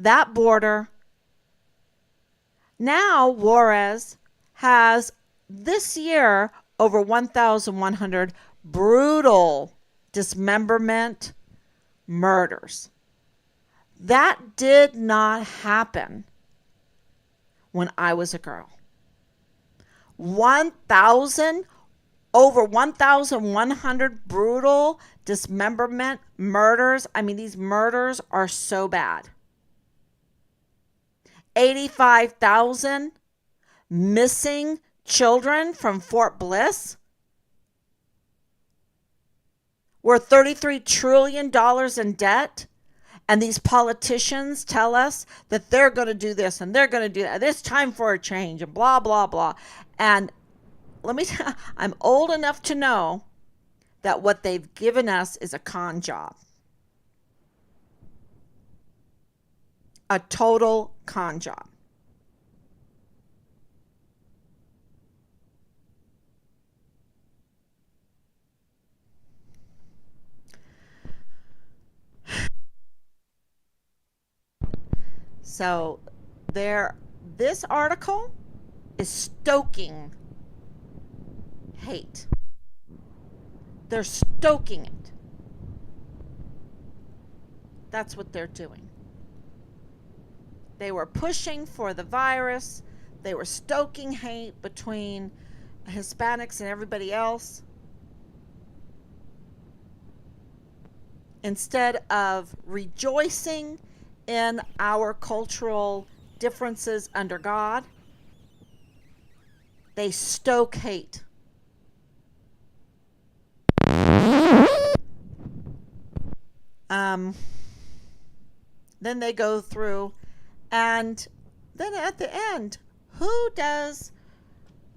that border. Now Juarez has this year over 1,100 brutal dismemberment murders. That did not happen when I was a girl. 1,000, over 1,100 brutal dismemberment murders. I mean, these murders are so bad. 85,000 missing children from Fort Bliss. We're $33 trillion in debt. And these politicians tell us that they're going to do this and they're going to do that. It's time for a change and blah, blah, blah. And let me tell you, I'm old enough to know that what they've given us is a con job. A total con job. So this article is stoking hate. They're stoking it. That's what they're doing. They were pushing for the virus. They were stoking hate between Hispanics and everybody else. Instead of rejoicing in our cultural differences under God, they stoke hate. Then they go through, and then at the end, who does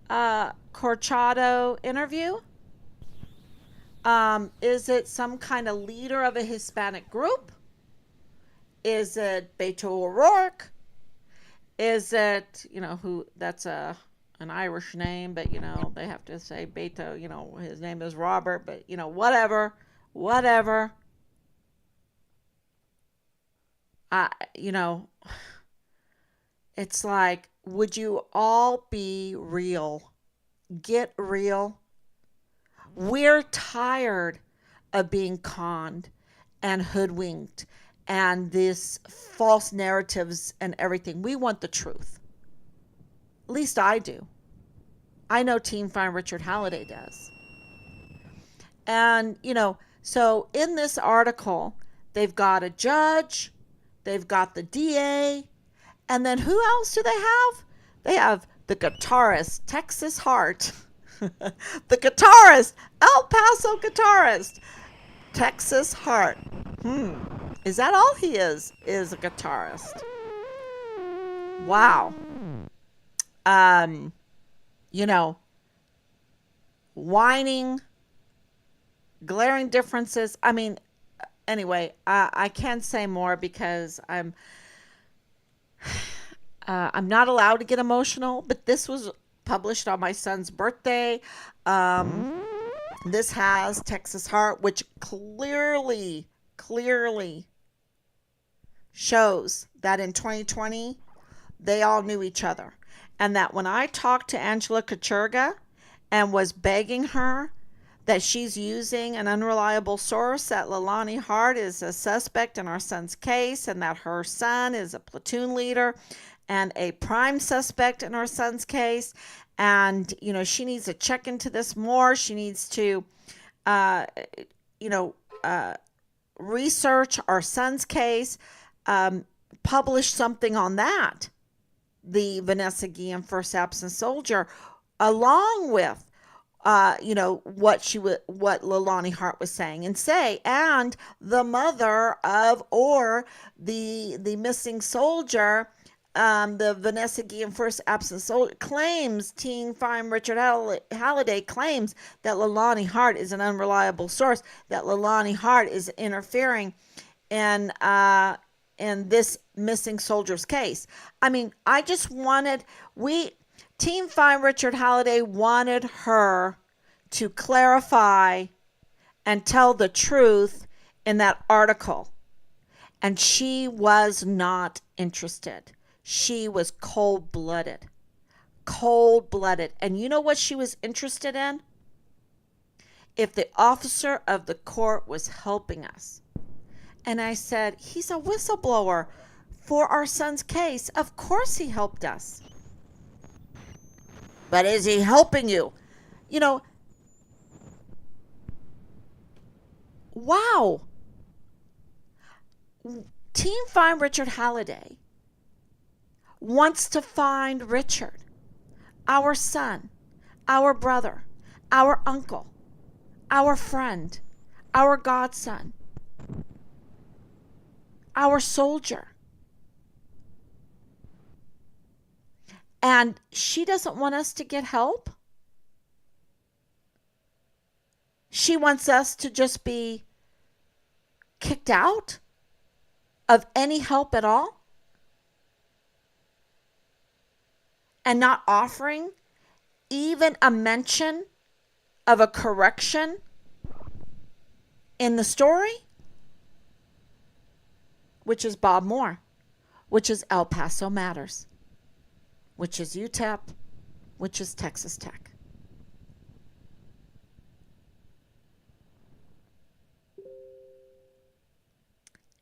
Corchado interview? Is it some kind of leader of a Hispanic group? Is it Beto O'Rourke? Is it, who, that's an Irish name, but, they have to say Beto, his name is Robert, but, whatever. It's like, would you all be real? Get real. We're tired of being conned and hoodwinked and this false narratives and everything. We want the truth. At least I do. I know Team Fine Richard Halliday does. And, so in this article, they've got a judge, they've got the DA, and then who else do they have? They have the guitarist, Texas Hart. The guitarist, El Paso guitarist, Texas Hart. Is that all he is a guitarist? Wow. Whining, glaring differences. I mean, anyway, I can't say more because I'm not allowed to get emotional, but this was published on my son's birthday. This has Texas Heart, which clearly shows that in 2020, they all knew each other. And that when I talked to Angela Kachurga and was begging her that she's using an unreliable source, that Leilani Hart is a suspect in our son's case, and that her son is a platoon leader and a prime suspect in our son's case. And, she needs to check into this more. She needs to, uh, you know, uh, research our son's case, um, publish something on that, the Vanessa Guillen first absent soldier, along with what Leilani Hart was saying, and say, and the mother of, or the missing soldier, the Vanessa Guillen first absent soldier, claims, Teen Fine Richard Halliday claims that Leilani Hart is an unreliable source, that Leilani Hart is interfering in this missing soldier's case. I mean, I just wanted we Team Fine Richard Halliday wanted her to clarify and tell the truth in that article, and she was not interested. She was cold-blooded. Cold-blooded. And you know what she was interested in? If the officer of the court was helping us. And I said, he's a whistleblower for our son's case. Of course he helped us. But is he helping you? You know, wow. Team Find Richard Halliday wants to find Richard, our son, our brother, our uncle, our friend, our godson, our soldier. And she doesn't want us to get help. She wants us to just be kicked out of any help at all, and not offering even a mention of a correction in the story, which is Bob Moore, which is El Paso Matters, which is UTEP, which is Texas Tech.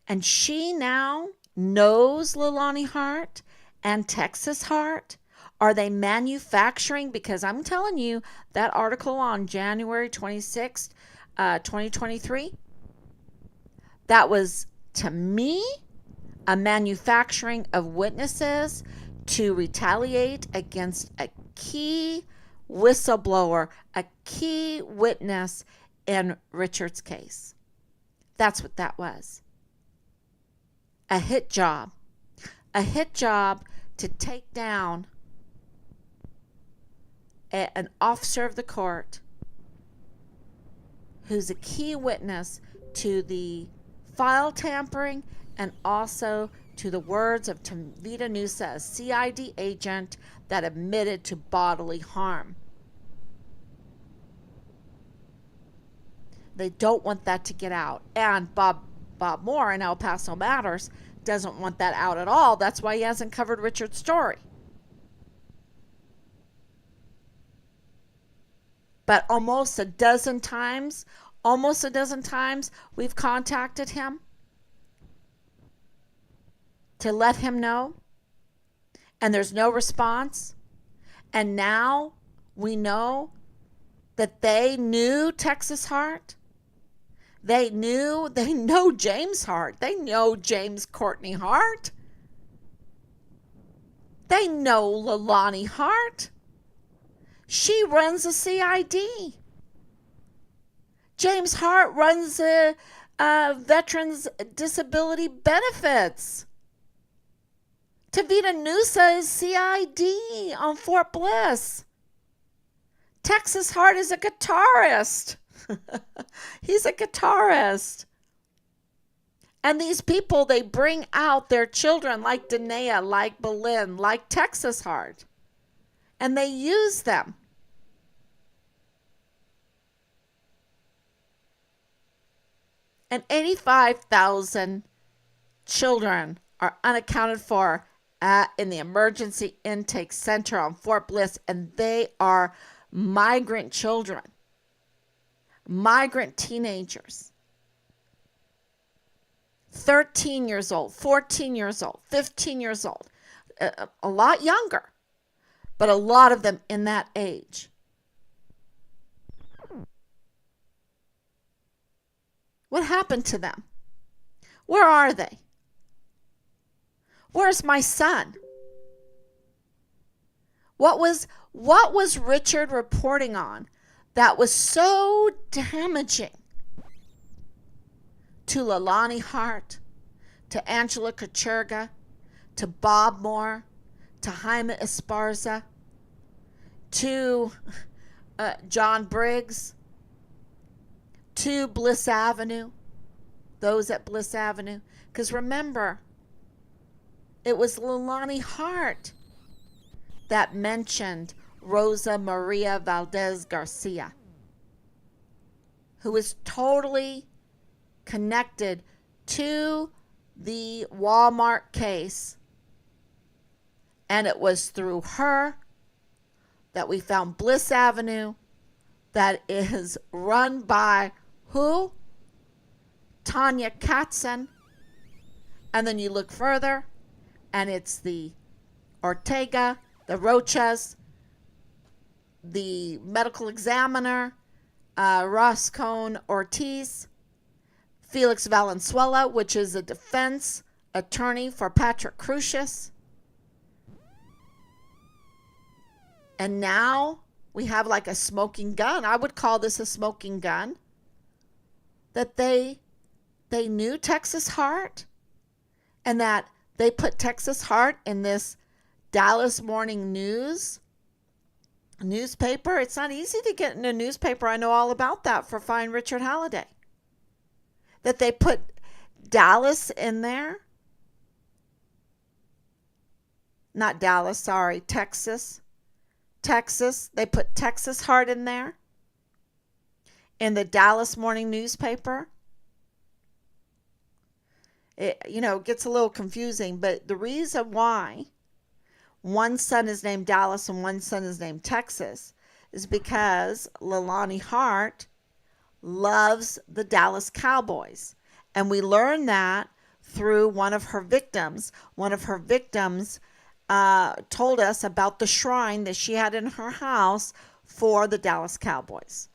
And she now knows Leilani Hart and Texas Hart. Are they manufacturing? Because I'm telling you, that article on January 26th, 2023, that was, to me, a manufacturing of witnesses to retaliate against a key whistleblower, a key witness in Richard's case. That's what that was. A hit job to take down an officer of the court who's a key witness to the file tampering and also to the words of Tavita Nusa, a CID agent that admitted to bodily harm. They don't want that to get out. And Bob Moore in El Paso Matters doesn't want that out at all. That's why he hasn't covered Richard's story. But almost a dozen times, we've contacted him to let him know, and there's no response. And now we know that they knew Texas Hart. They know James Hart. They know James Courtney Hart. They know Leilani Hart. She runs a CID. James Hart runs the Veterans Disability Benefits. Tavita Nusa is CID on Fort Bliss. Texas Hart is a guitarist. He's a guitarist. And these people, they bring out their children like Danae, like Belen, like Texas Hart. And they use them. And 85,000 children are unaccounted for in the emergency intake center on Fort Bliss, and they are migrant children. migrant teenagers, 13 years old, 14 years old, 15 years old, a lot younger, but a lot of them in that age. What happened to them? Where are they? Where's my son? What was Richard reporting on that was so damaging to Leilani Hart, to Angela Kacherga, to Bob Moore, to Jaime Esparza, to John Briggs, to Bliss Avenue, those at Bliss Avenue? Because remember, it was Leilani Hart that mentioned Rosa Maria Valdez Garcia, who is totally connected to the Walmart case. And it was through her that we found Bliss Avenue, that is run by who? Tanya Katzen. And then you look further, and it's the Ortega, the Rochas, the medical examiner, Roscone Ortiz, Felix Valenzuela, which is a defense attorney for Patrick Crucius. And now we have like a smoking gun. I would call this a smoking gun. That they knew Texas Hart, and that they put Texas Hart in this Dallas Morning News newspaper. It's not easy to get in a newspaper. I know all about that for fine Richard Halliday. That they put Dallas in there. Not Dallas, sorry, Texas. They put Texas Hart in there. In the Dallas Morning newspaper. It gets a little confusing, but the reason why one son is named Dallas and one son is named Texas is because Leilani Hart loves the Dallas Cowboys. And we learned that through one of her victims. One of her victims told us about the shrine that she had in her house for the Dallas Cowboys.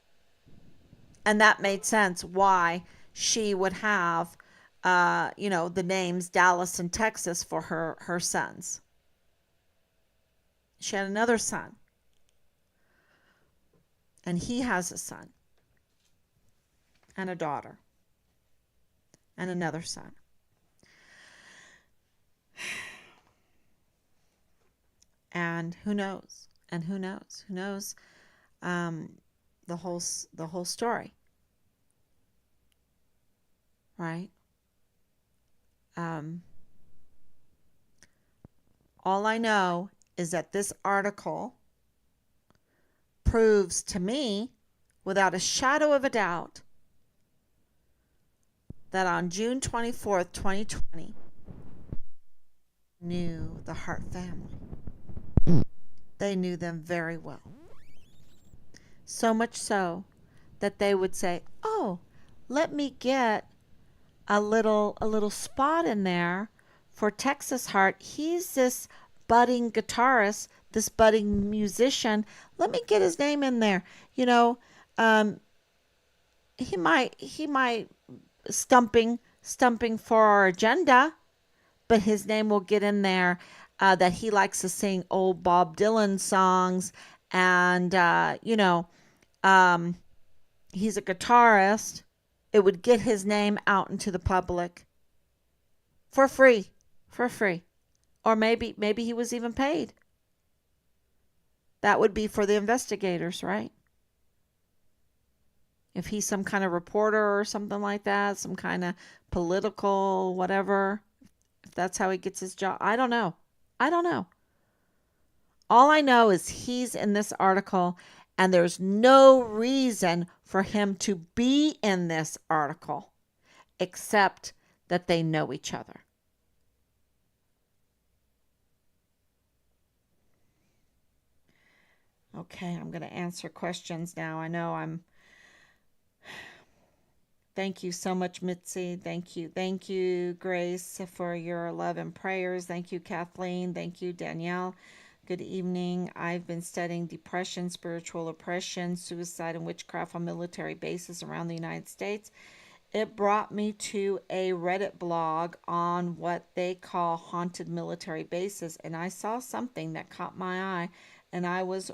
And that made sense why she would have the names Dallas and Texas for her sons. She had another son. And he has a son. And a daughter. And another son. And who knows? Who knows the whole story. Right? All I know is that this article proves to me, without a shadow of a doubt, that on June 24th, 2020, knew the Hart family. They knew them very well. So much so that they would say, "Oh, let me get a little spot in there for Texas Hart. He's this budding guitarist, this budding musician. Let me get his name in there. He might stumping for our agenda, but his name will get in there. That he likes to sing old Bob Dylan songs, and he's a guitarist." It would get his name out into the public for free. Or maybe he was even paid. That would be for the investigators, right? If he's some kind of reporter or something like that, some kind of political whatever, if that's how he gets his job, I don't know. All I know is he's in this article, and there's no reason for him to be in this article except that they know each other. Okay, I'm going to answer questions now. I know I'm Thank you so much, Mitzi. Thank you. Thank you, Grace, for your love and prayers. Thank you, Kathleen. Thank you, Danielle. Good evening. I've been studying depression, spiritual oppression, suicide, and witchcraft on military bases around the United States. It brought me to a Reddit blog on what they call haunted military bases, and I saw something that caught my eye, and I was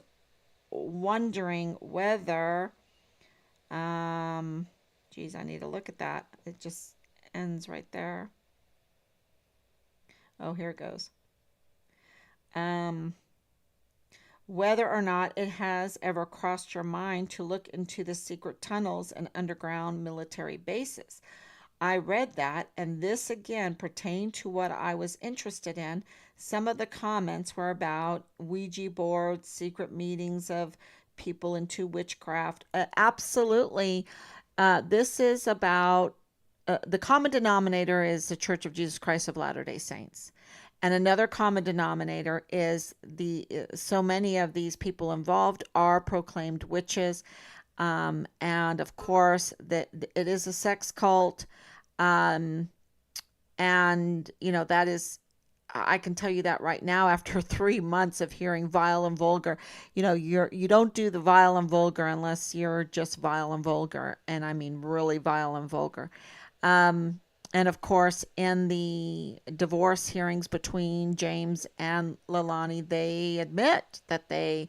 wondering whether, um, geez, I need to look at that. It just ends right there. Oh, here it goes. Um, whether or not it has ever crossed your mind to look into the secret tunnels and underground military bases. I read that, and this again pertained to what I was interested in. Some of the comments were about Ouija boards, secret meetings of people into witchcraft. Absolutely. This is about the common denominator is the Church of Jesus Christ of Latter-day Saints. And another common denominator is the so many of these people involved are proclaimed witches. And of course, that it is a sex cult. Um, and that is, I can tell you that right now after 3 months of hearing vile and vulgar. You don't do the vile and vulgar unless you're just vile and vulgar, and I mean really vile and vulgar. Um, and of course, in the divorce hearings between James and Leilani, they admit that they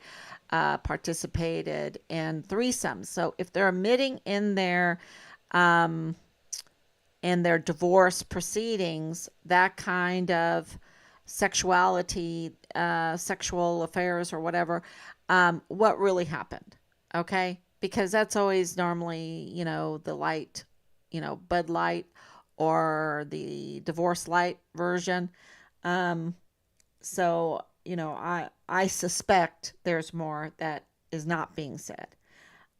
participated in threesomes. So if they're admitting um, in their divorce proceedings that kind of sexuality, sexual affairs or whatever, what really happened? Okay, because that's always normally the light, Bud Light or the divorce light version. Um, so I suspect there's more that is not being said.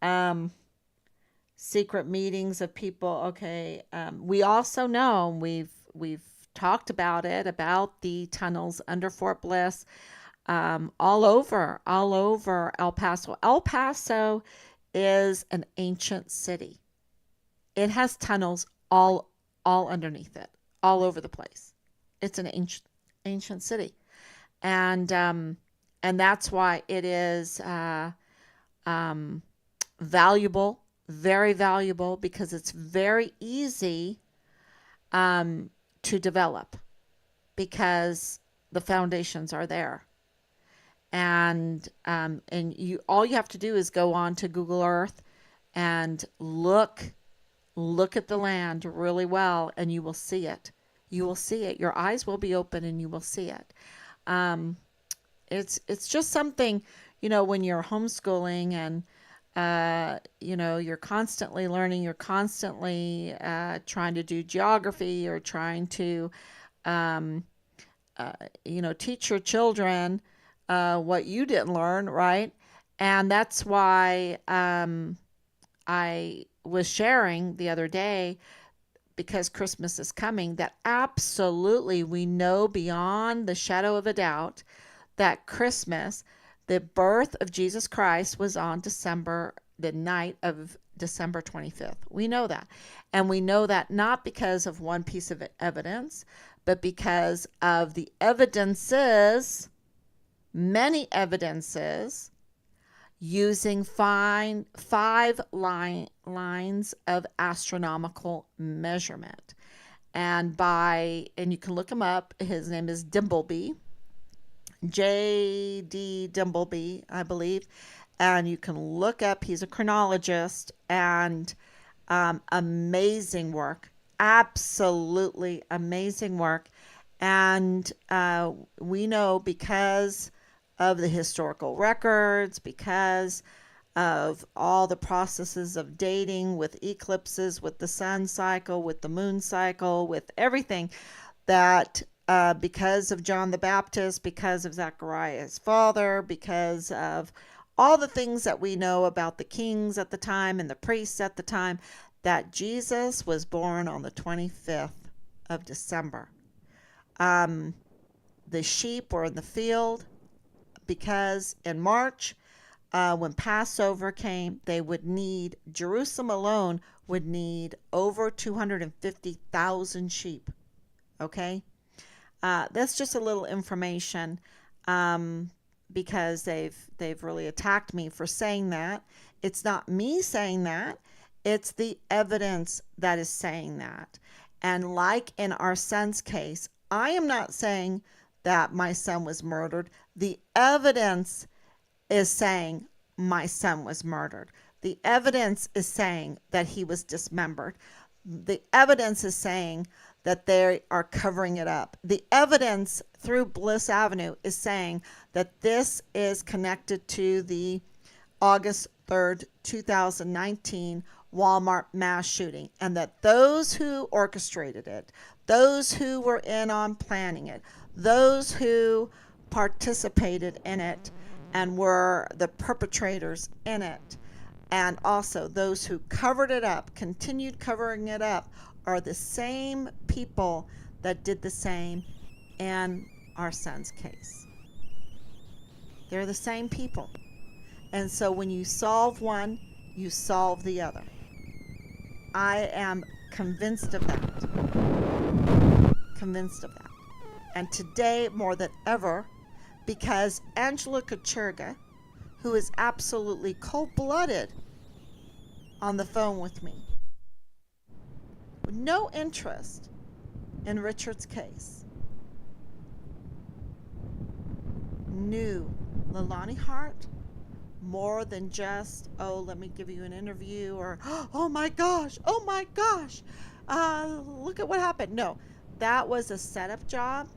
Um, Secret meetings of people. Okay, we also know we've talked about it about the tunnels under Fort Bliss, all over El Paso. El Paso is an ancient city. It has tunnels all underneath it, all over the place. It's an ancient city, and that's why it is um, valuable, very valuable, because it's very easy um, to develop because the foundations are there. And you all you have to do is go on to Google Earth and look at the land really well, and you will see it. You will see it. Your eyes will be open, and you will see it. Um, it's just something, when you're homeschooling and you're constantly learning, you're constantly trying to do geography or trying to um, uh, teach your children what you didn't learn, right? And that's why I was sharing the other day, because Christmas is coming, that absolutely we know beyond the shadow of a doubt that Christmas, the birth of Jesus Christ, was on the night of December 25th. We know that. And we know that not because of one piece of evidence, but because of the evidences, many evidences, using five lines of astronomical measurement. And you can look him up. His name is Dimbleby, J.D. Dimbleby, I believe. And you can look up, he's a chronologist, and amazing work. Absolutely amazing work. And we know because of the historical records, because of all the processes of dating with eclipses, with the sun cycle, with the moon cycle, with everything, that because of John the Baptist, because of Zechariah's father, because of all the things that we know about the kings at the time and the priests at the time, that Jesus was born on the 25th of December. The sheep were in the field because in March, When Passover came, they would need, Jerusalem alone would need over 250,000 sheep. Okay? That's just a little information, um, because they've really attacked me for saying that. It's not me saying that. It's the evidence that is saying that. And like in our son's case, I am not saying that my son was murdered. The evidence is saying my son was murdered. The evidence is saying that he was dismembered. The evidence is saying that they are covering it up. The evidence through Bliss Avenue is saying that this is connected to the August 3rd, 2019 Walmart mass shooting, and that those who orchestrated it, those who were in on planning it, those who participated in it and were the perpetrators in it, and also those who covered it up, continued covering it up, are the same people that did the same in our son's case. They're the same people. And so when you solve one, you solve the other. I am convinced of that. Convinced of that. And today, more than ever, because Angela Kucherga, who is absolutely cold-blooded on the phone with me, with no interest in Richard's case, knew Leilani Hart more than just, oh, let me give you an interview, or, oh my gosh, look at what happened. No, that was a setup job,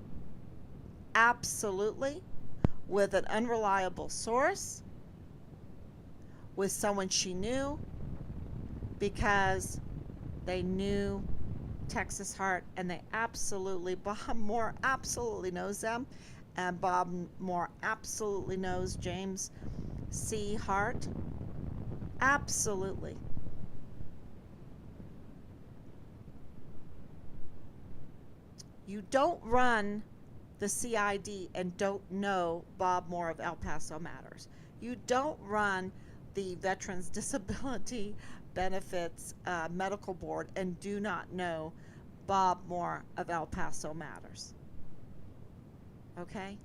absolutely, with an unreliable source, with someone she knew, because they knew Texas Hart, and they absolutely, Bob Moore absolutely knows them, and Bob Moore absolutely knows James C. Hart. Absolutely. You don't run the CID and don't know Bob Moore of El Paso Matters. You don't run the Veterans Disability Benefits Medical Board and do not know Bob Moore of El Paso Matters. Okay?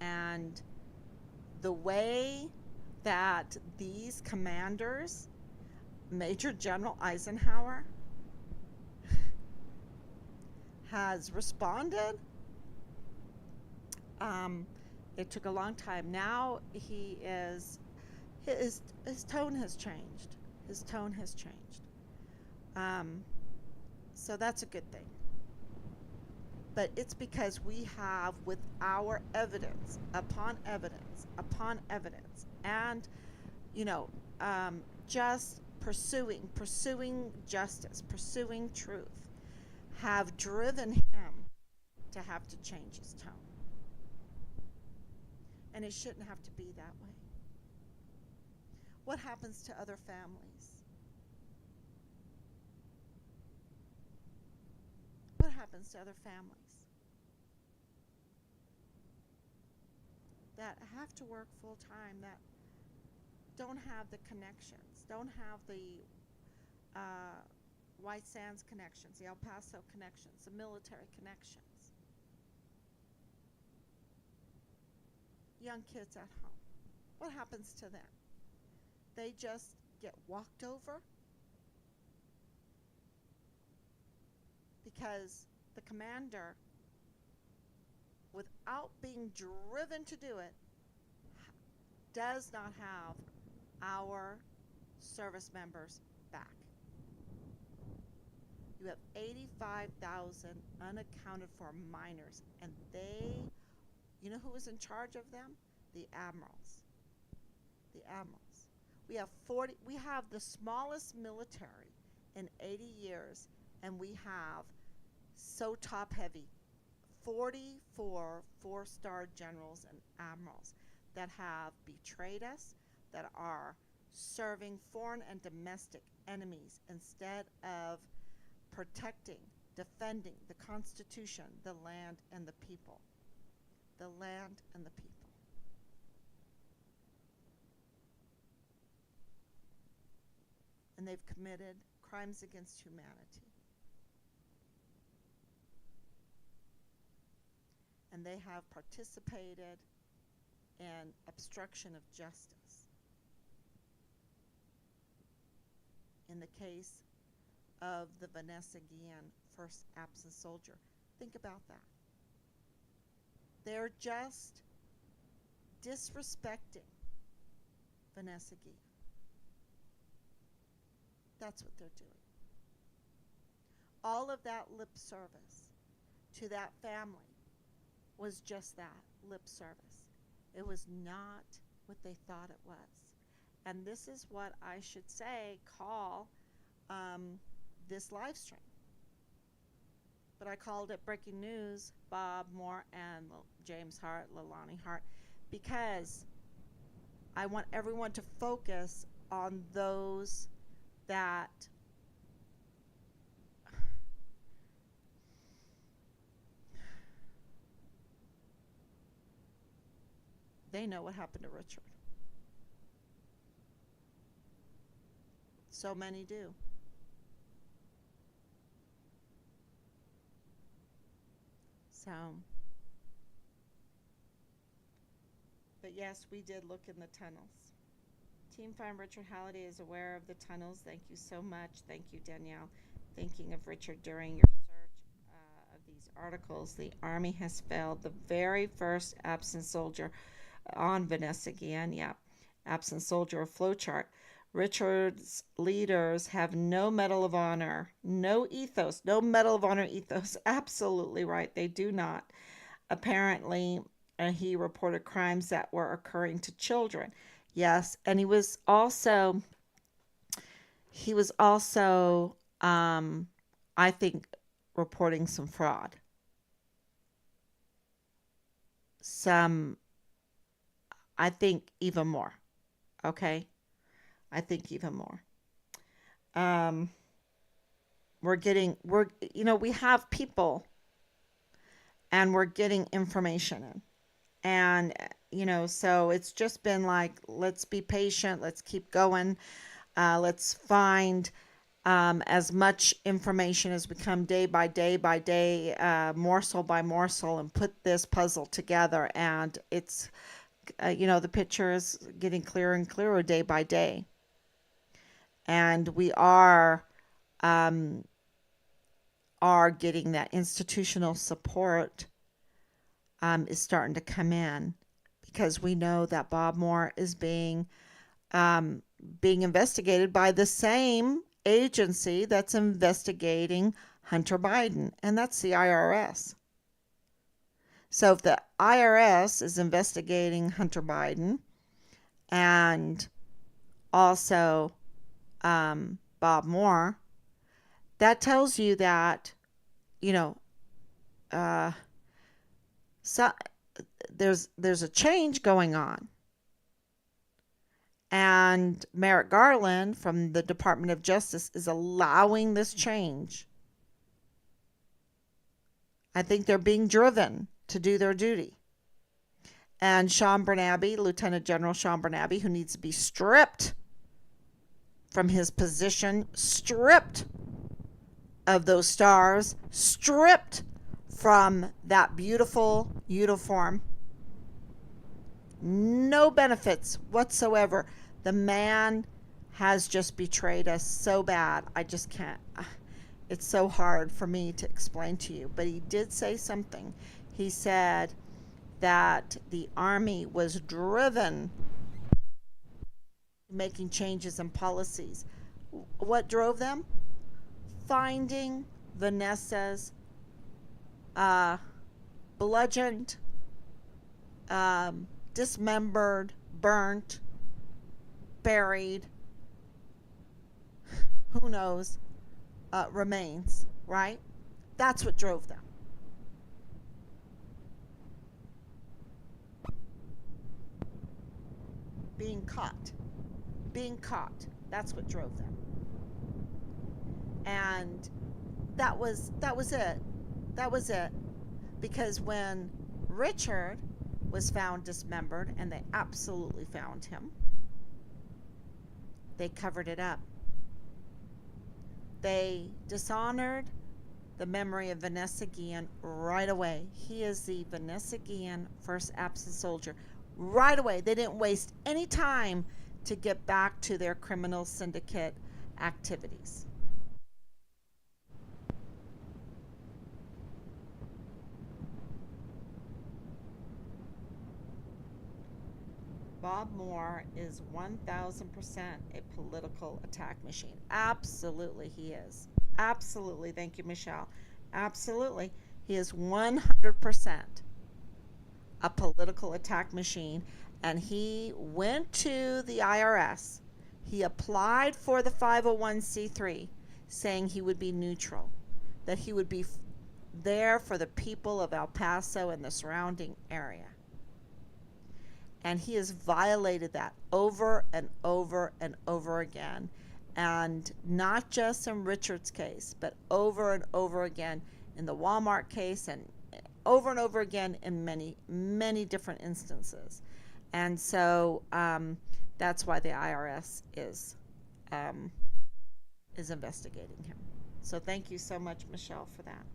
And the way that these commanders, Major General Eisenhower, has responded, it took a long time. Now his tone has changed. His tone has changed. So that's a good thing. But it's because we have, with our evidence upon evidence upon evidence, and just pursuing justice, pursuing truth, have driven him to have to change his tone. And it shouldn't have to be that way. What happens to other families? What happens to other families that have to work full time, that don't have the connections, don't have the White Sands connections, the El Paso connections, the military connections? Young kids at home. What happens to them? They just get walked over because the commander, without being driven to do it, does not have our service members back. You have 85,000 unaccounted for minors, and you know who was in charge of them? The admirals. The admirals. We have the smallest military in 80 years, and we have so top heavy 44 four-star generals and admirals that have betrayed us, that are serving foreign and domestic enemies instead of protecting, defending the Constitution, the land, and the people. the land and the people. And they've committed crimes against humanity. And they have participated in obstruction of justice. In the case of the Vanessa Guillen first absent soldier. Think about that. They're just disrespecting Vanessa Guillen. That's what they're doing. All of that lip service to that family was just that, lip service. It was not what they thought it was. And this is what I should say, call this live stream. But I called it Breaking News, Bob Moore and James Hart, Leilani Hart, because I want everyone to focus on those that they know what happened to Richard. So many do. So, but yes, we did look in the tunnels. Team Find Richard Halliday is aware of the tunnels. Thank you so much. Thank you, Danielle. Thinking of Richard during your search of these articles. The Army has failed the very first absent soldier on Vanessa Guillen. Yeah, absent soldier flowchart. Richard's leaders have no Medal of Honor, no ethos, no Medal of Honor ethos. Absolutely right. They do not. Apparently, he reported crimes that were occurring to children. Yes, and he was also, I think, reporting some fraud. I think even more. Okay? I think even more. We have people and we're getting information in. And, so it's just been like, let's be patient. Let's keep going. Let's find as much information as we come day by day, morsel by morsel, and put this puzzle together. And it's, the picture is getting clearer and clearer day by day. And we are getting that institutional support is starting to come in, because we know that Bob Moore is being investigated by the same agency that's investigating Hunter Biden, and that's the IRS. So if the IRS is investigating Hunter Biden and also Bob Moore, that tells you that, so there's a change going on. And Merrick Garland from the Department of Justice is allowing this change. I think they're being driven to do their duty. And Sean Bernabe, Lieutenant General Sean Bernabe, who needs to be stripped from his position, stripped of those stars, stripped from that beautiful uniform. No benefits whatsoever. The man has just betrayed us so bad. I just can't. It's so hard for me to explain to you. But he did say something. He said that the Army was driven making changes in policies. What drove them? Finding Vanessa's bludgeoned, dismembered, burnt, buried, who knows, remains, right? That's what drove them. Being caught. That's what drove them. And that was it. Because when Richard was found dismembered, and they absolutely found him. They covered it up. They dishonored the memory of Vanessa Guillen right away. He is the Vanessa Guillen first absent soldier. Right away. They didn't waste any time to get back to their criminal syndicate activities. Bob Moore is 1000% a political attack machine. Absolutely, he is. Absolutely. Thank you, Michelle. Absolutely. He is 100% a political attack machine. And he went to the IRS. He applied for the 501c3, saying he would be neutral, that he would be there for the people of El Paso and the surrounding area. And he has violated that over and over and over again. And not just in Richard's case, but over and over again in the Walmart case, and over again in many, many different instances. And so that's why the IRS is investigating him. So thank you so much, Michelle, for that.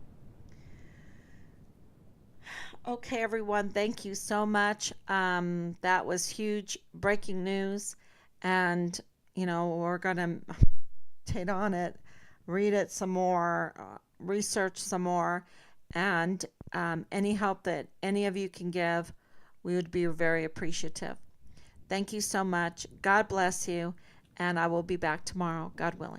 Okay, everyone, thank you so much. That was huge breaking news. And, we're going to meditate on it, read it some more, research some more, and any help that any of you can give, we would be very appreciative. Thank you so much. God bless you, and I will be back tomorrow, God willing.